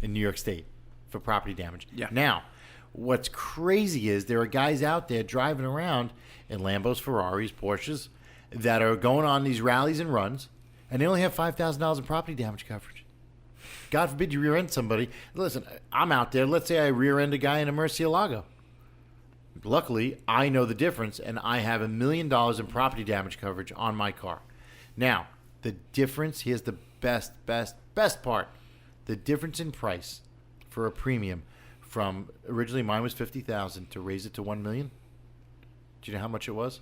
[SPEAKER 1] in New York State for property damage.
[SPEAKER 3] Yeah.
[SPEAKER 1] Now, what's crazy is there are guys out there driving around in Lambos, Ferraris, Porsches that are going on these rallies and runs, and they only have $5,000 in property damage coverage. God forbid you rear-end somebody. Listen, I'm out there. Let's say I rear-end a guy in a Murcielago. Luckily, I know the difference, and I have $1 million in property damage coverage on my car. Now, the difference, here's the best part. The difference in price for a premium from originally mine was $50,000 to raise it to $1 million. Do you know how much it was?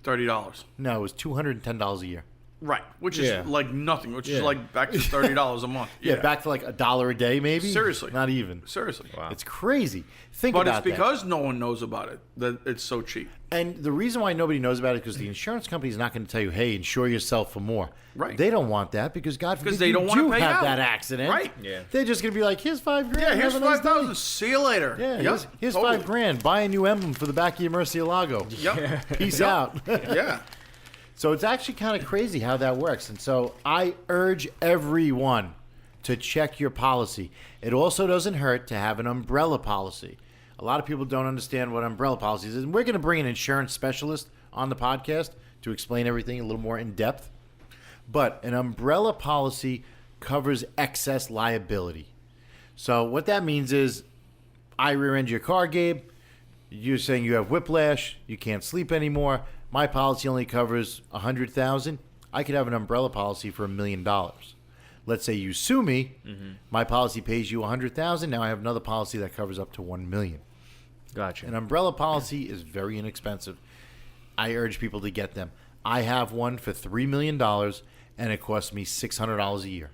[SPEAKER 3] $30.
[SPEAKER 1] No, it was $210 a year.
[SPEAKER 3] Right. Which
[SPEAKER 4] Yeah.
[SPEAKER 3] is like nothing, which is
[SPEAKER 4] Yeah.
[SPEAKER 3] like back to $30 a month.
[SPEAKER 1] Yeah, back to like $1 a day, maybe.
[SPEAKER 3] Seriously.
[SPEAKER 1] Not even.
[SPEAKER 3] Seriously.
[SPEAKER 4] Wow.
[SPEAKER 1] It's crazy. Think
[SPEAKER 3] But
[SPEAKER 1] about
[SPEAKER 3] it's because no one knows about it that it's so cheap.
[SPEAKER 1] that. And the reason why nobody knows about it is because the insurance company is not going to tell you, "Hey, insure yourself for more."
[SPEAKER 3] Right.
[SPEAKER 1] They don't want that because God forbid
[SPEAKER 3] they
[SPEAKER 1] you
[SPEAKER 3] don't wanna
[SPEAKER 1] do
[SPEAKER 3] pay
[SPEAKER 1] have
[SPEAKER 3] out.
[SPEAKER 1] that accident.
[SPEAKER 3] Right.
[SPEAKER 4] Yeah.
[SPEAKER 1] They're just going to be like, "Here's $5,000.
[SPEAKER 3] Yeah, here's
[SPEAKER 1] have a nice day."
[SPEAKER 3] $5,000. See you later.
[SPEAKER 1] Yeah,
[SPEAKER 3] Yep,
[SPEAKER 1] here's
[SPEAKER 3] totally.
[SPEAKER 1] $5,000. Buy a new emblem for the back of your Murcielago.
[SPEAKER 3] Yep.
[SPEAKER 1] Peace
[SPEAKER 3] Yep.
[SPEAKER 1] out.
[SPEAKER 3] Yeah.
[SPEAKER 1] So it's actually kind of crazy how that works. And so I urge everyone to check your policy. It also doesn't hurt to have an umbrella policy. A lot of people don't understand what umbrella policies is. And we're going to bring an insurance specialist on the podcast to explain everything a little more in depth. But an umbrella policy covers excess liability. So what that means is I rear-end your car, Gabe. You're saying you have whiplash. You can't sleep anymore. My policy only covers $100,000. I could have an umbrella policy for $1 million. Let's say you sue me, my policy pays you $100,000. Now I have another policy that covers up to $1 million.
[SPEAKER 4] Gotcha.
[SPEAKER 1] An umbrella policy is very inexpensive. I urge people to get them. I have one for $3 million, and it costs me $600 a year.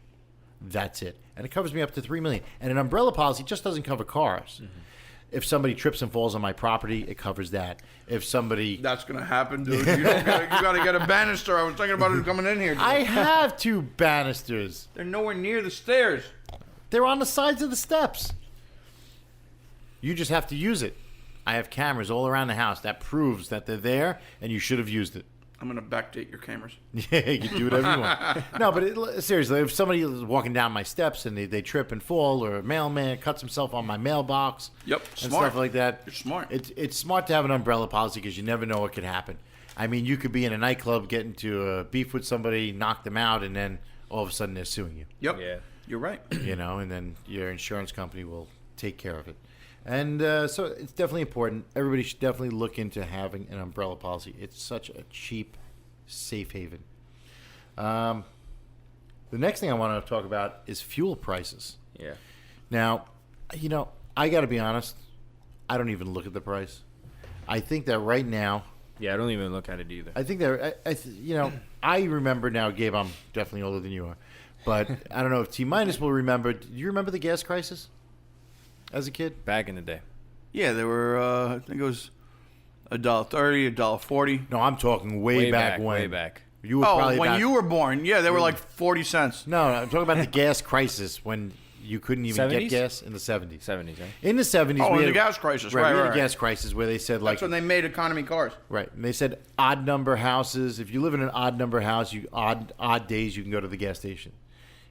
[SPEAKER 1] That's it. And it covers me up to $3 million. And an umbrella policy just doesn't cover cars. If somebody trips and falls on my property, it covers that. If somebody...
[SPEAKER 3] That's going to happen, dude. You got to get a banister. I was thinking about it coming in here. Dude.
[SPEAKER 1] I have 2 banisters.
[SPEAKER 3] They're nowhere near the stairs.
[SPEAKER 1] They're on the sides of the steps. You just have to use it. I have cameras all around the house. That proves that they're there, and you should have used it.
[SPEAKER 3] I'm going to backdate your cameras.
[SPEAKER 1] Yeah, you can do whatever you want. No, but seriously, if somebody is walking down my steps and they trip and fall, or a mailman cuts himself on my mailbox,
[SPEAKER 3] Yep,
[SPEAKER 1] and
[SPEAKER 3] smart.
[SPEAKER 1] stuff like that,
[SPEAKER 3] You're smart.
[SPEAKER 1] It's smart to have an umbrella policy because you never know what could happen. I mean, you could be in a nightclub, get into a beef with somebody, knock them out, and then all of a sudden they're suing you.
[SPEAKER 3] Yep.
[SPEAKER 4] Yeah.
[SPEAKER 3] You're right.
[SPEAKER 1] And then your insurance company will take care of it. And so it's definitely important. Everybody should definitely look into having an umbrella policy. It's such a cheap, safe haven. The next thing I want to talk about is fuel prices.
[SPEAKER 4] Yeah.
[SPEAKER 1] Now, I got to be honest. I don't even look at the price. I think that right now,
[SPEAKER 4] Yeah, I don't even look at it either.
[SPEAKER 1] I think that I remember now, Gabe. I'm definitely older than you are, but I don't know if Tminus will remember. Do you remember the gas crisis as a kid?
[SPEAKER 4] Back in the day.
[SPEAKER 3] Yeah, they were, I think it was $1.30, $1.40.
[SPEAKER 1] No, I'm talking way back when.
[SPEAKER 4] Way back.
[SPEAKER 1] You were
[SPEAKER 3] Oh,
[SPEAKER 1] probably
[SPEAKER 3] when
[SPEAKER 1] about-
[SPEAKER 3] you were born. Yeah, they were like 40 cents.
[SPEAKER 1] No, I'm talking about the gas crisis when you couldn't even
[SPEAKER 4] 70s?
[SPEAKER 1] get gas in the 70s.
[SPEAKER 4] 70s, right?
[SPEAKER 1] In the 70s,
[SPEAKER 3] Oh,
[SPEAKER 1] we
[SPEAKER 3] in
[SPEAKER 1] had
[SPEAKER 3] the gas crisis.
[SPEAKER 1] Right,
[SPEAKER 3] Right,
[SPEAKER 1] we had
[SPEAKER 3] right,
[SPEAKER 1] a gas crisis where they said like
[SPEAKER 3] That's when they made economy cars.
[SPEAKER 1] right, and they said odd number houses. If you live in an odd number house, you odd days you can go to the gas station,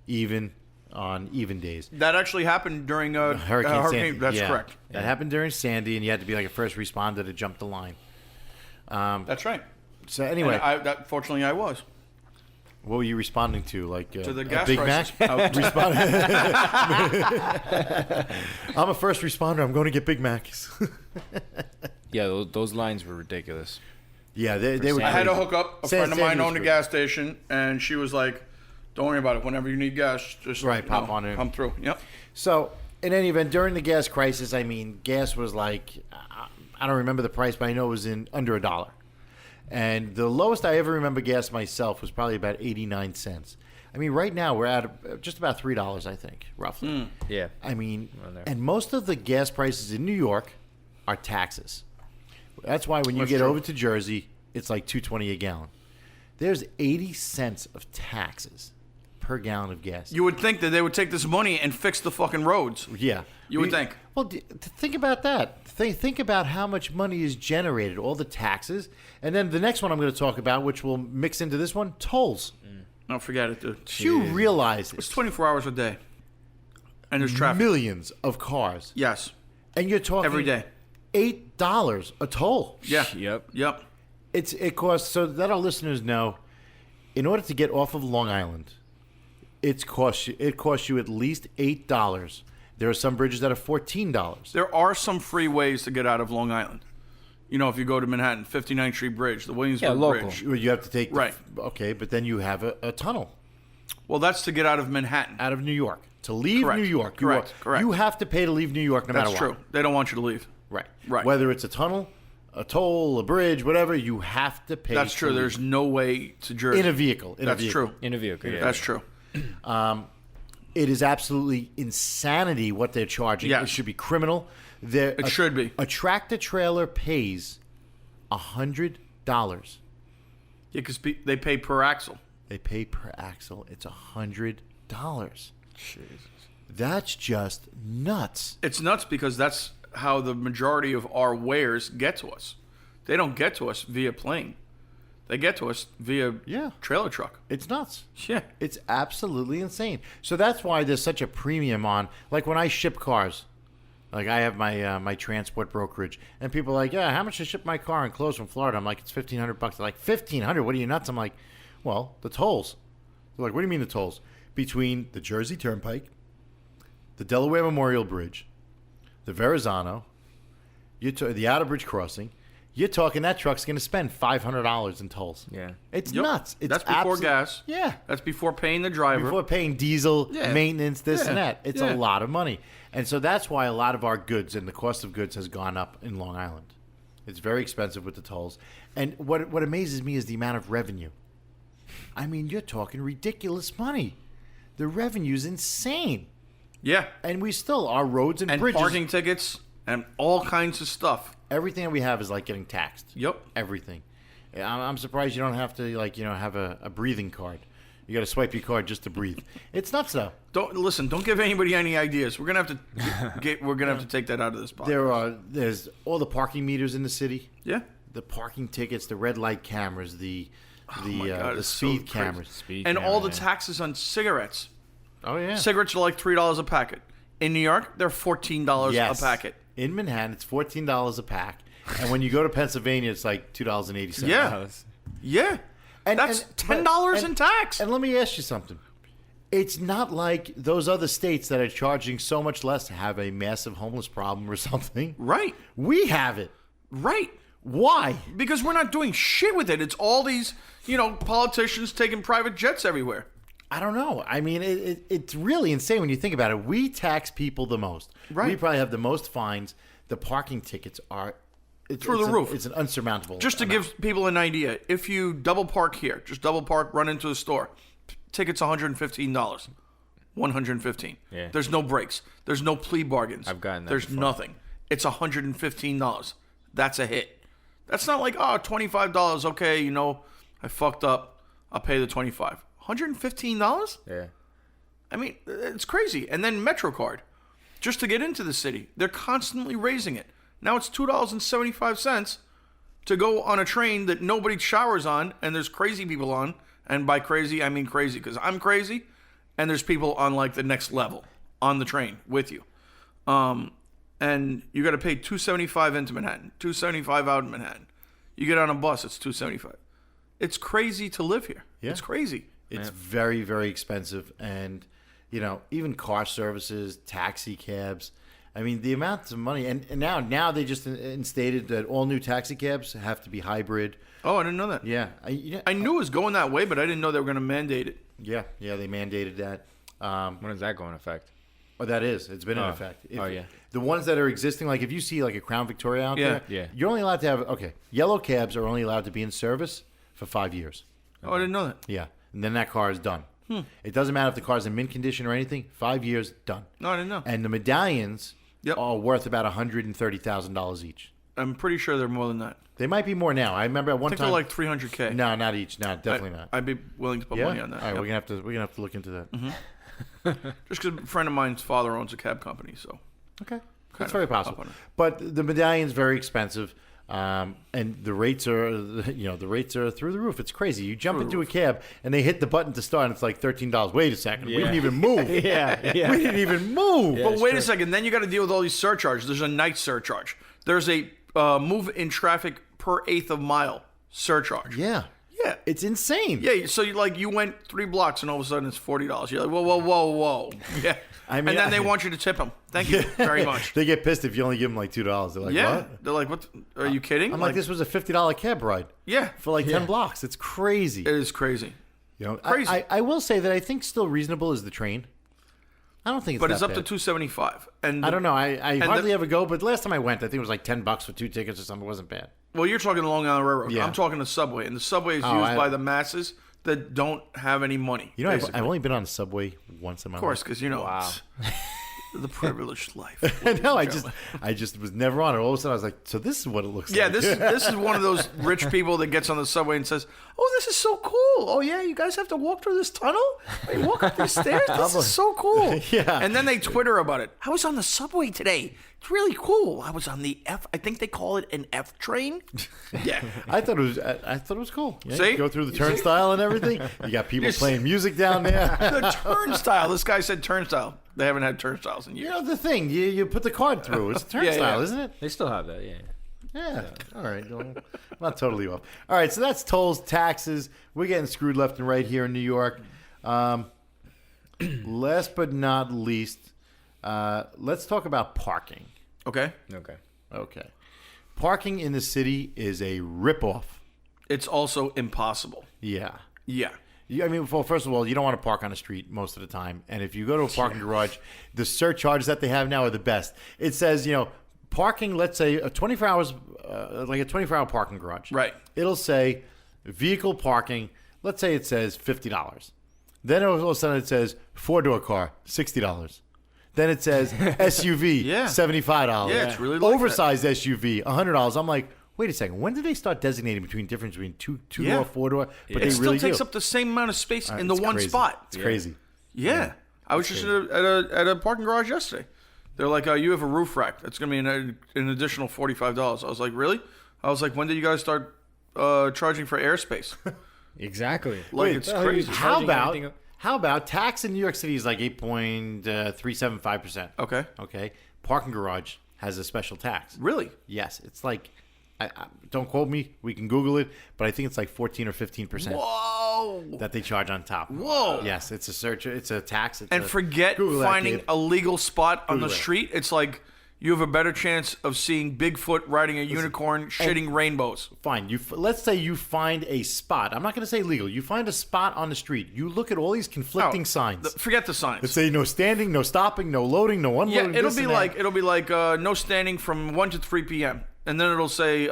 [SPEAKER 1] even on even days.
[SPEAKER 3] That actually happened during
[SPEAKER 1] Hurricane Sandy.
[SPEAKER 3] That's
[SPEAKER 1] Yeah.
[SPEAKER 3] correct.
[SPEAKER 1] That happened during Sandy, and you had to be like a first responder to jump the line.
[SPEAKER 3] That's right.
[SPEAKER 1] So anyway,
[SPEAKER 3] And fortunately, I was.
[SPEAKER 1] what were you responding to? Like
[SPEAKER 3] To the
[SPEAKER 1] a
[SPEAKER 3] gas
[SPEAKER 1] Big
[SPEAKER 3] crisis.
[SPEAKER 1] Mac? I'm a first responder. I'm going to get Big Macs.
[SPEAKER 4] Yeah, those lines were ridiculous.
[SPEAKER 1] Yeah, they were.
[SPEAKER 3] I had to
[SPEAKER 1] crazy.
[SPEAKER 3] hook up. A
[SPEAKER 1] San-
[SPEAKER 3] friend of mine
[SPEAKER 1] Sandy was
[SPEAKER 3] owned a
[SPEAKER 1] great.
[SPEAKER 3] gas station, and she was like, "Don't worry about it. Whenever you need gas, just
[SPEAKER 1] Right, pop on in.
[SPEAKER 3] come through." Yep.
[SPEAKER 1] So, in any event, during the gas crisis, I mean, gas was like, I don't remember the price, but I know it was in under $1. And the lowest I ever remember gas myself was probably about 89 cents. I mean, right now we're at just about $3, I think, roughly.
[SPEAKER 4] Yeah.
[SPEAKER 1] I mean,
[SPEAKER 4] Around there.
[SPEAKER 1] and most of the gas prices in New York are taxes. That's why when you
[SPEAKER 3] That's
[SPEAKER 1] get
[SPEAKER 3] true.
[SPEAKER 1] over to Jersey, it's like $2.20 a gallon. There's 80 cents of taxes per gallon of gas.
[SPEAKER 3] You would think that they would take this money and fix the fucking roads.
[SPEAKER 1] Yeah.
[SPEAKER 3] You would think.
[SPEAKER 1] Well, think about that. Think about how much money is generated, all the taxes. And then the next one I'm going to talk about, which will mix into this one, tolls.
[SPEAKER 3] No, forget it, dude.
[SPEAKER 1] Do you realize
[SPEAKER 3] It's
[SPEAKER 1] it's
[SPEAKER 3] 24 hours a day, and there's traffic.
[SPEAKER 1] millions of cars?
[SPEAKER 3] Yes,
[SPEAKER 1] And you're talking
[SPEAKER 3] every day.
[SPEAKER 1] $8 a toll.
[SPEAKER 3] Yeah.
[SPEAKER 4] Yep.
[SPEAKER 3] Yep.
[SPEAKER 1] It costs, so that our listeners know, in order to get off of Long Island, it costs you at least $8. There are some bridges that are $14.
[SPEAKER 3] There are some free ways to get out of Long Island. You know, if you go to Manhattan, 59th Street Bridge, the Williamsburg
[SPEAKER 4] local.
[SPEAKER 3] Bridge.
[SPEAKER 1] You have to take
[SPEAKER 3] Right.
[SPEAKER 1] Okay, but then you have a tunnel
[SPEAKER 3] Well, that's to get out of Manhattan.
[SPEAKER 1] out of New York to leave
[SPEAKER 3] Correct.
[SPEAKER 1] New York.
[SPEAKER 3] Correct. Correct.
[SPEAKER 1] You have to pay to leave New York, no
[SPEAKER 3] That's
[SPEAKER 1] matter
[SPEAKER 3] true.
[SPEAKER 1] what.
[SPEAKER 3] They don't want you to leave.
[SPEAKER 1] Right.
[SPEAKER 3] Right.
[SPEAKER 1] Whether it's a tunnel, a toll, a bridge, whatever, you have to pay.
[SPEAKER 3] That's
[SPEAKER 1] to
[SPEAKER 3] true.
[SPEAKER 1] leave.
[SPEAKER 3] There's no way to Jersey.
[SPEAKER 1] in a vehicle.
[SPEAKER 3] That's true.
[SPEAKER 4] In a vehicle, yeah.
[SPEAKER 3] That's true.
[SPEAKER 1] It is absolutely insanity what they're charging.
[SPEAKER 3] Yes.
[SPEAKER 1] It should be criminal. It
[SPEAKER 3] should be.
[SPEAKER 1] A tractor trailer pays $100.
[SPEAKER 3] Yeah, because they pay per axle.
[SPEAKER 1] They pay per axle. It's $100.
[SPEAKER 4] Jesus.
[SPEAKER 1] That's just nuts.
[SPEAKER 3] It's nuts because that's how the majority of our wares get to us. They don't get to us via plane. They get to us via
[SPEAKER 1] Yeah.
[SPEAKER 3] trailer truck.
[SPEAKER 1] It's nuts.
[SPEAKER 3] Yeah.
[SPEAKER 1] It's absolutely insane. So that's why there's such a premium on, like when I ship cars. Like I have my my transport brokerage, and people are like, yeah, how much to ship my car and clothes from Florida? I'm like, it's $1,500. They're like, $1,500? What are you nuts? I'm like, well, the tolls. They're like, what do you mean the tolls? Between the Jersey Turnpike, the Delaware Memorial Bridge, the Verrazano, the Outer Bridge Crossing, you're talking that truck's going to spend $500 in tolls.
[SPEAKER 4] Yeah.
[SPEAKER 1] It's
[SPEAKER 3] Yep.
[SPEAKER 1] nuts. It's
[SPEAKER 3] That's before gas.
[SPEAKER 1] Yeah.
[SPEAKER 3] That's before paying the driver.
[SPEAKER 1] Before paying diesel,
[SPEAKER 3] Yeah.
[SPEAKER 1] maintenance, this
[SPEAKER 3] Yeah.
[SPEAKER 1] and that. It's
[SPEAKER 3] Yeah.
[SPEAKER 1] a lot of money. And so that's why a lot of our goods and the cost of goods has gone up in Long Island. It's very expensive with the tolls. And what amazes me is the amount of revenue. I mean, you're talking ridiculous money. The revenue's insane.
[SPEAKER 3] Yeah.
[SPEAKER 1] And we still, our roads and,
[SPEAKER 3] And
[SPEAKER 1] bridges,
[SPEAKER 3] parking tickets and all kinds of stuff.
[SPEAKER 1] everything that we have is like getting taxed.
[SPEAKER 3] Yep.
[SPEAKER 1] Everything. I'm surprised you don't have to have a breathing card. You got to swipe your card just to breathe. It's nuts though.
[SPEAKER 3] Don't give anybody any ideas. We're gonna have to take that out of this podcast.
[SPEAKER 1] There's all the parking meters in the city,
[SPEAKER 3] Yeah.
[SPEAKER 1] the parking tickets, the red light cameras, the
[SPEAKER 3] my God, it's so
[SPEAKER 1] speed
[SPEAKER 3] crazy.
[SPEAKER 1] cameras.
[SPEAKER 4] Speed
[SPEAKER 3] And
[SPEAKER 4] camera,
[SPEAKER 3] all the
[SPEAKER 4] yeah.
[SPEAKER 3] taxes on cigarettes.
[SPEAKER 1] Oh yeah.
[SPEAKER 3] Cigarettes are like $3 a packet. In New York, they're $14
[SPEAKER 1] Yes.
[SPEAKER 3] a packet.
[SPEAKER 1] In Manhattan, it's $14 a pack, and when you go to Pennsylvania, it's like $2.80.
[SPEAKER 3] Yeah. Yeah. That's $10 in tax.
[SPEAKER 1] And let me ask you something. It's not like those other states that are charging so much less have a massive homeless problem or something.
[SPEAKER 3] Right.
[SPEAKER 1] We have it.
[SPEAKER 3] Right.
[SPEAKER 1] Why?
[SPEAKER 3] Because we're not doing shit with it. It's all these, politicians taking private jets everywhere.
[SPEAKER 1] I don't know. I mean, it's really insane when you think about it. We tax people the most.
[SPEAKER 3] Right.
[SPEAKER 1] We probably have the most fines. The parking tickets are
[SPEAKER 3] Through the roof.
[SPEAKER 1] It's an unsurmountable.
[SPEAKER 3] Just to
[SPEAKER 1] amount.
[SPEAKER 3] give people an idea, if you double park here, just double park, run into the store, ticket's $115. $115.
[SPEAKER 4] Yeah.
[SPEAKER 3] There's no breaks. There's no plea bargains.
[SPEAKER 4] I've gotten that
[SPEAKER 3] There's
[SPEAKER 4] before.
[SPEAKER 3] nothing. It's $115. That's a hit. That's not like, $25. Okay, I fucked up. I'll pay the $25. $115?
[SPEAKER 4] Yeah.
[SPEAKER 3] I mean, it's crazy. And then MetroCard, just to get into the city, they're constantly raising it. Now it's $2.75 to go on a train that nobody showers on, and there's crazy people on. And by crazy, I mean crazy because I'm crazy, and there's people on like the next level on the train with you. And you got to pay $2.75 into Manhattan, $2.75 out in Manhattan. You get on a bus, it's $2.75. It's crazy to live here.
[SPEAKER 1] Yeah.
[SPEAKER 3] It's crazy.
[SPEAKER 1] It's very, very expensive. And, even car services, taxi cabs. I mean, the amounts of money. And now they just instated that all new taxi cabs have to be hybrid.
[SPEAKER 3] Oh, I didn't know that.
[SPEAKER 1] Yeah.
[SPEAKER 3] I knew it was going that way, but I didn't know they were going to mandate it.
[SPEAKER 1] Yeah, they mandated that.
[SPEAKER 4] When does that go in effect?
[SPEAKER 1] Oh, that is. It's been in
[SPEAKER 4] Oh.
[SPEAKER 1] effect.
[SPEAKER 4] Oh, yeah.
[SPEAKER 1] The ones that are existing, like if you see like a Crown Victoria out there,
[SPEAKER 4] Yeah.
[SPEAKER 1] you're only allowed to have, yellow cabs are only allowed to be in service for 5 years.
[SPEAKER 3] Oh, I didn't know that.
[SPEAKER 1] Yeah. And then that car is done. It doesn't matter if the car's in mint condition or anything. 5 years, done.
[SPEAKER 3] No, I didn't know.
[SPEAKER 1] And the medallions
[SPEAKER 3] Yep.
[SPEAKER 1] are worth about $130,000 each.
[SPEAKER 3] I'm pretty sure they're more than that.
[SPEAKER 1] They might be more now. I remember at
[SPEAKER 3] I
[SPEAKER 1] one
[SPEAKER 3] think
[SPEAKER 1] time.
[SPEAKER 3] they're like $300K.
[SPEAKER 1] No, not each. No, definitely not.
[SPEAKER 3] I'd be willing to put
[SPEAKER 1] Yeah.
[SPEAKER 3] money on that.
[SPEAKER 1] All right,
[SPEAKER 3] Yep.
[SPEAKER 1] we're gonna have to look into that.
[SPEAKER 3] Just because a friend of mine's father owns a cab company, so
[SPEAKER 1] Okay, that's
[SPEAKER 3] of
[SPEAKER 1] very
[SPEAKER 3] up
[SPEAKER 1] possible.
[SPEAKER 3] on it.
[SPEAKER 1] But the medallion's very expensive, and the rates are through the roof. It's crazy. You jump into a cab and they hit the button to start, and it's like $13. Wait a second, we didn't even move.
[SPEAKER 4] Yeah.
[SPEAKER 1] We didn't even move.
[SPEAKER 4] Yeah.
[SPEAKER 3] But
[SPEAKER 4] it's
[SPEAKER 3] wait
[SPEAKER 4] true.
[SPEAKER 3] a second. Then you got to deal with all these surcharges. There's a night surcharge. There's a move in traffic per eighth of mile surcharge.
[SPEAKER 1] Yeah,
[SPEAKER 3] Yeah.
[SPEAKER 1] it's insane.
[SPEAKER 3] Yeah. So you went 3 blocks and all of a sudden it's $40. You're like, whoa. Yeah.
[SPEAKER 1] I mean,
[SPEAKER 3] and then they want you to tip them. Thank you very much.
[SPEAKER 1] They get pissed if you only give them like $2. They're like,
[SPEAKER 3] Yeah.
[SPEAKER 1] what?
[SPEAKER 3] They're like, what? Are you kidding?
[SPEAKER 1] I'm like, this was a $50 cab ride
[SPEAKER 3] Yeah.
[SPEAKER 1] for like 10 blocks. It's crazy.
[SPEAKER 3] It is crazy. Crazy.
[SPEAKER 1] I will say that I think still reasonable is the train. I don't think it's
[SPEAKER 3] But
[SPEAKER 1] that
[SPEAKER 3] it's up
[SPEAKER 1] bad.
[SPEAKER 3] to $275. And
[SPEAKER 1] I don't know. I hardly
[SPEAKER 3] the-
[SPEAKER 1] ever go, but last time I went, I think it was like $10 for 2 tickets or something. It wasn't bad.
[SPEAKER 3] Well, you're talking the Long Island Railroad.
[SPEAKER 1] Yeah.
[SPEAKER 3] I'm talking the subway, and the subway is
[SPEAKER 1] Oh,
[SPEAKER 3] used
[SPEAKER 1] I-
[SPEAKER 3] by the masses that don't have any money.
[SPEAKER 1] You know, I've
[SPEAKER 3] basically.
[SPEAKER 1] only been on the subway once in my
[SPEAKER 3] Of course,
[SPEAKER 1] life.
[SPEAKER 3] because
[SPEAKER 4] Wow.
[SPEAKER 3] the privileged life.
[SPEAKER 1] I know. I just was never on it. All of a sudden, I was like, so this is what it looks
[SPEAKER 3] Yeah,
[SPEAKER 1] like.
[SPEAKER 3] this is one of those rich people that gets on the subway and says, "Oh, this is so cool. Oh yeah, you guys have to walk through this tunnel. You walk up these stairs. This is so cool."
[SPEAKER 1] Yeah.
[SPEAKER 3] And then they Twitter about it. I was on the subway today. It's really cool. I was on the F. I think they call it an F train. Yeah.
[SPEAKER 1] I thought it was cool. Yeah,
[SPEAKER 3] See?
[SPEAKER 1] you go through the turnstile and everything. You got people playing music down there.
[SPEAKER 3] The turnstile. This guy said turnstile. They haven't had turnstiles in years.
[SPEAKER 1] You know the thing. You put the card through. It's a turnstile,
[SPEAKER 3] yeah.
[SPEAKER 1] isn't it?
[SPEAKER 4] They still have that, yeah.
[SPEAKER 1] Yeah. All right. Well, not totally off. All right. So that's tolls, taxes. We're getting screwed left and right here in New York. Last but not least, let's talk about parking.
[SPEAKER 3] Okay.
[SPEAKER 4] Okay.
[SPEAKER 1] Okay. Parking in the city is a ripoff.
[SPEAKER 3] It's also impossible.
[SPEAKER 1] Yeah.
[SPEAKER 3] Yeah.
[SPEAKER 1] I mean, well, first of all, you don't want to park on the street most of the time. And if you go to a parking garage, the surcharges that they have now are the best. It says, parking, let's say, a 24 hours, like a 24-hour parking garage.
[SPEAKER 3] Right.
[SPEAKER 1] It'll say vehicle parking, let's say it says $50. Then all of a sudden it says four-door car, $60. Then it says SUV,
[SPEAKER 3] Yeah.
[SPEAKER 1] $75.
[SPEAKER 3] Yeah, it's really like
[SPEAKER 1] Oversized SUV, $100. I'm like, wait a second. When did they start designating difference between two-door,
[SPEAKER 3] Yeah.
[SPEAKER 1] four-door? But
[SPEAKER 3] It
[SPEAKER 1] they
[SPEAKER 3] still
[SPEAKER 1] really
[SPEAKER 3] takes
[SPEAKER 1] do.
[SPEAKER 3] up the same amount of space in the
[SPEAKER 1] It's
[SPEAKER 3] one
[SPEAKER 1] crazy.
[SPEAKER 3] spot.
[SPEAKER 1] It's crazy.
[SPEAKER 3] Yeah. I was just at a parking garage yesterday. They're like, you have a roof rack. That's going to be an additional $45. I was like, really? I was like, when did you guys start charging for airspace?
[SPEAKER 4] Exactly.
[SPEAKER 3] Like, it's
[SPEAKER 4] How are you
[SPEAKER 3] crazy.
[SPEAKER 4] charging
[SPEAKER 1] How about tax in New York City is like 8.375%.
[SPEAKER 3] Okay.
[SPEAKER 1] Okay. Parking garage has a special tax.
[SPEAKER 3] Really?
[SPEAKER 1] Yes, it's like, don't quote me. We can Google it, but I think it's like 14 or 15%
[SPEAKER 3] Whoa.
[SPEAKER 1] that they charge on top.
[SPEAKER 3] Whoa.
[SPEAKER 1] Yes, it's a search. It's a tax. It's
[SPEAKER 3] And forget
[SPEAKER 1] Google that,
[SPEAKER 3] finding
[SPEAKER 1] Gabe.
[SPEAKER 3] a legal spot on the
[SPEAKER 1] Google it.
[SPEAKER 3] street. It's like you have a better chance of seeing Bigfoot riding a unicorn shitting rainbows.
[SPEAKER 1] Fine. Let's say you find a spot. I'm not going to say legal. You find a spot on the street. You look at all these conflicting signs.
[SPEAKER 3] Forget the signs.
[SPEAKER 1] that say no standing, no stopping, no loading, no
[SPEAKER 3] Yeah,
[SPEAKER 1] unloading.
[SPEAKER 3] it'll
[SPEAKER 1] this
[SPEAKER 3] be
[SPEAKER 1] and that.
[SPEAKER 3] like no standing from 1 to 3 p.m. And then it'll say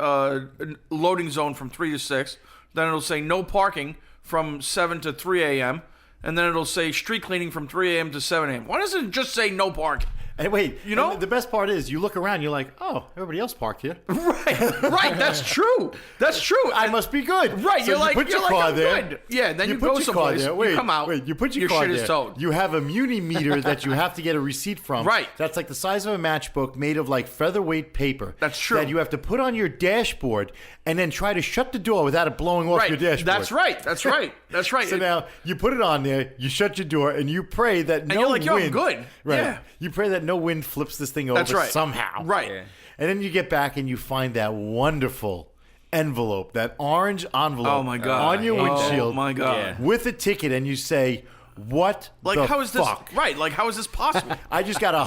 [SPEAKER 3] loading zone from 3 to 6. Then it'll say no parking from 7 to 3 a.m. And then it'll say street cleaning from 3 a.m. to 7 a.m. Why doesn't it just say no parking?
[SPEAKER 1] And wait,
[SPEAKER 3] You know?
[SPEAKER 1] and the best part is you look around, you're like, oh, everybody else parked here.
[SPEAKER 3] Right, that's true. That's true.
[SPEAKER 1] I must be good.
[SPEAKER 3] Right,
[SPEAKER 1] So
[SPEAKER 3] you're like,
[SPEAKER 1] put your
[SPEAKER 3] you're
[SPEAKER 1] car
[SPEAKER 3] like, I'm
[SPEAKER 1] there.
[SPEAKER 3] good. Yeah, then you
[SPEAKER 1] put
[SPEAKER 3] go
[SPEAKER 1] your car
[SPEAKER 3] someplace,
[SPEAKER 1] there.
[SPEAKER 3] you
[SPEAKER 1] Wait,
[SPEAKER 3] come out,
[SPEAKER 1] Wait, you put your,
[SPEAKER 3] your
[SPEAKER 1] car
[SPEAKER 3] shit is
[SPEAKER 1] there.
[SPEAKER 3] towed.
[SPEAKER 1] You have a muni meter that you have to get a receipt from.
[SPEAKER 3] Right.
[SPEAKER 1] That's like the size of a matchbook made of like featherweight paper.
[SPEAKER 3] That's true.
[SPEAKER 1] That you have to put on your dashboard and then try to shut the door without it blowing off
[SPEAKER 3] Right,
[SPEAKER 1] your dashboard.
[SPEAKER 3] that's right. That's right. That's right.
[SPEAKER 1] So now you put it on there, you shut your door, and you pray that no
[SPEAKER 3] you're like, yo, I'm
[SPEAKER 1] wind.
[SPEAKER 3] good.
[SPEAKER 1] Right.
[SPEAKER 3] Yeah.
[SPEAKER 1] You pray that no wind flips this thing over
[SPEAKER 3] That's right.
[SPEAKER 1] somehow.
[SPEAKER 3] Right.
[SPEAKER 4] Yeah.
[SPEAKER 1] And then you get back and you find that wonderful envelope, that orange envelope
[SPEAKER 3] Oh, my God.
[SPEAKER 1] on your
[SPEAKER 3] I hate that.
[SPEAKER 1] windshield
[SPEAKER 3] Oh, my God.
[SPEAKER 4] Yeah.
[SPEAKER 1] with a ticket, and you say, what
[SPEAKER 3] Like,
[SPEAKER 1] the
[SPEAKER 3] how is
[SPEAKER 1] fuck?
[SPEAKER 3] this? Right, like, how is this possible?
[SPEAKER 1] I just got a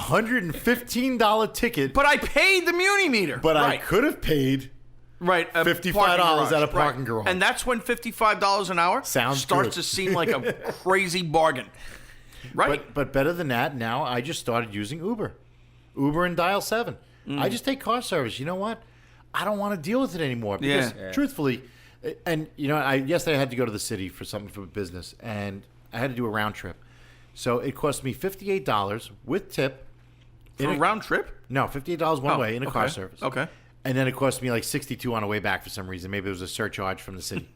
[SPEAKER 1] $115 ticket,
[SPEAKER 3] But I paid the muni meter.
[SPEAKER 1] but I
[SPEAKER 3] right.
[SPEAKER 1] could have paid
[SPEAKER 3] Right, a
[SPEAKER 1] $55
[SPEAKER 3] parking garage.
[SPEAKER 1] at a parking
[SPEAKER 3] Right.
[SPEAKER 1] garage.
[SPEAKER 3] And that's when $55 an hour
[SPEAKER 1] Sounds
[SPEAKER 3] starts
[SPEAKER 1] good.
[SPEAKER 3] to seem like a crazy bargain. Right.
[SPEAKER 1] But better than that, now I just started using Uber and Dial 7. I just take car service. You know what? I don't want to deal with it anymore because,
[SPEAKER 3] Yeah.
[SPEAKER 1] truthfully, and yesterday I had to go to the city for something for business, and I had to do a round trip. So it cost me $58 with tip.
[SPEAKER 3] For a round trip?
[SPEAKER 1] No, $58 one
[SPEAKER 3] Oh,
[SPEAKER 1] way in a car
[SPEAKER 3] okay.
[SPEAKER 1] service.
[SPEAKER 3] Okay.
[SPEAKER 1] And then it cost me like $62 on the way back for some reason. Maybe it was a surcharge from the city.